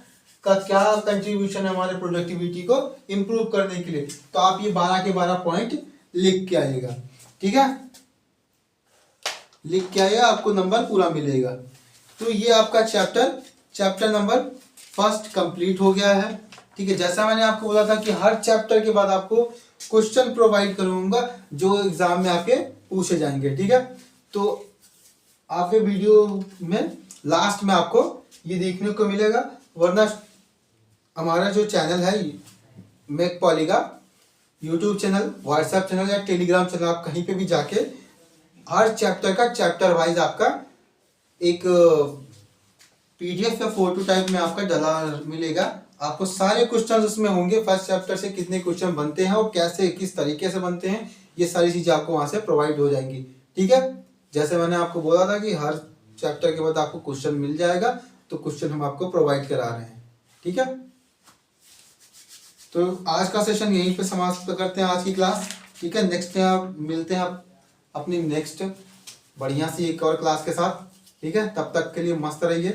का क्या कंट्रीब्यूशन है हमारे प्रोडक्टिविटी को इंप्रूव करने के लिए। तो आप ये 12 के 12 पॉइंट लिख के आइएगा। ठीक है, लिख के आइएगा, आपको नंबर पूरा मिलेगा। तो ये आपका चैप्टर नंबर 1 कंप्लीट हो गया है। ठीक है, जैसा मैंने आपको बोला था कि हर चैप्टर के बाद आपको क्वेश्चन प्रोवाइड करूंगा जो एग्जाम में आपके पूछे जाएंगे। ठीक है, तो आपके वीडियो में लास्ट में आपको ये देखने को मिलेगा, वरना हमारा जो चैनल है मैक पॉली का यूट्यूब चैनल, व्हाट्सएप चैनल या टेलीग्राम चैनल, आप कहीं पे भी जाके हर चैप्टर का चैप्टर वाइज आपका एक पीडीएफ या फोटो टाइप में आपका डला मिलेगा। आपको सारे क्वेश्चन उसमें होंगे, फर्स्ट चैप्टर से कितने क्वेश्चन बनते हैं और कैसे किस तरीके से बनते हैं, ये सारी चीजें आपको वहां से प्रोवाइड हो जाएंगी। ठीक है, जैसे मैंने आपको बोला था कि हर चैप्टर के बाद आपको क्वेश्चन मिल जाएगा, तो क्वेश्चन हम आपको प्रोवाइड करा रहे हैं। ठीक है, तो आज का सेशन यहीं पे समाप्त करते हैं, आज की क्लास। ठीक है, नेक्स्ट में मिलते हैं अपनी नेक्स्ट बढ़िया सी एक और क्लास के साथ। ठीक है, तब तक के लिए मस्त रहिए।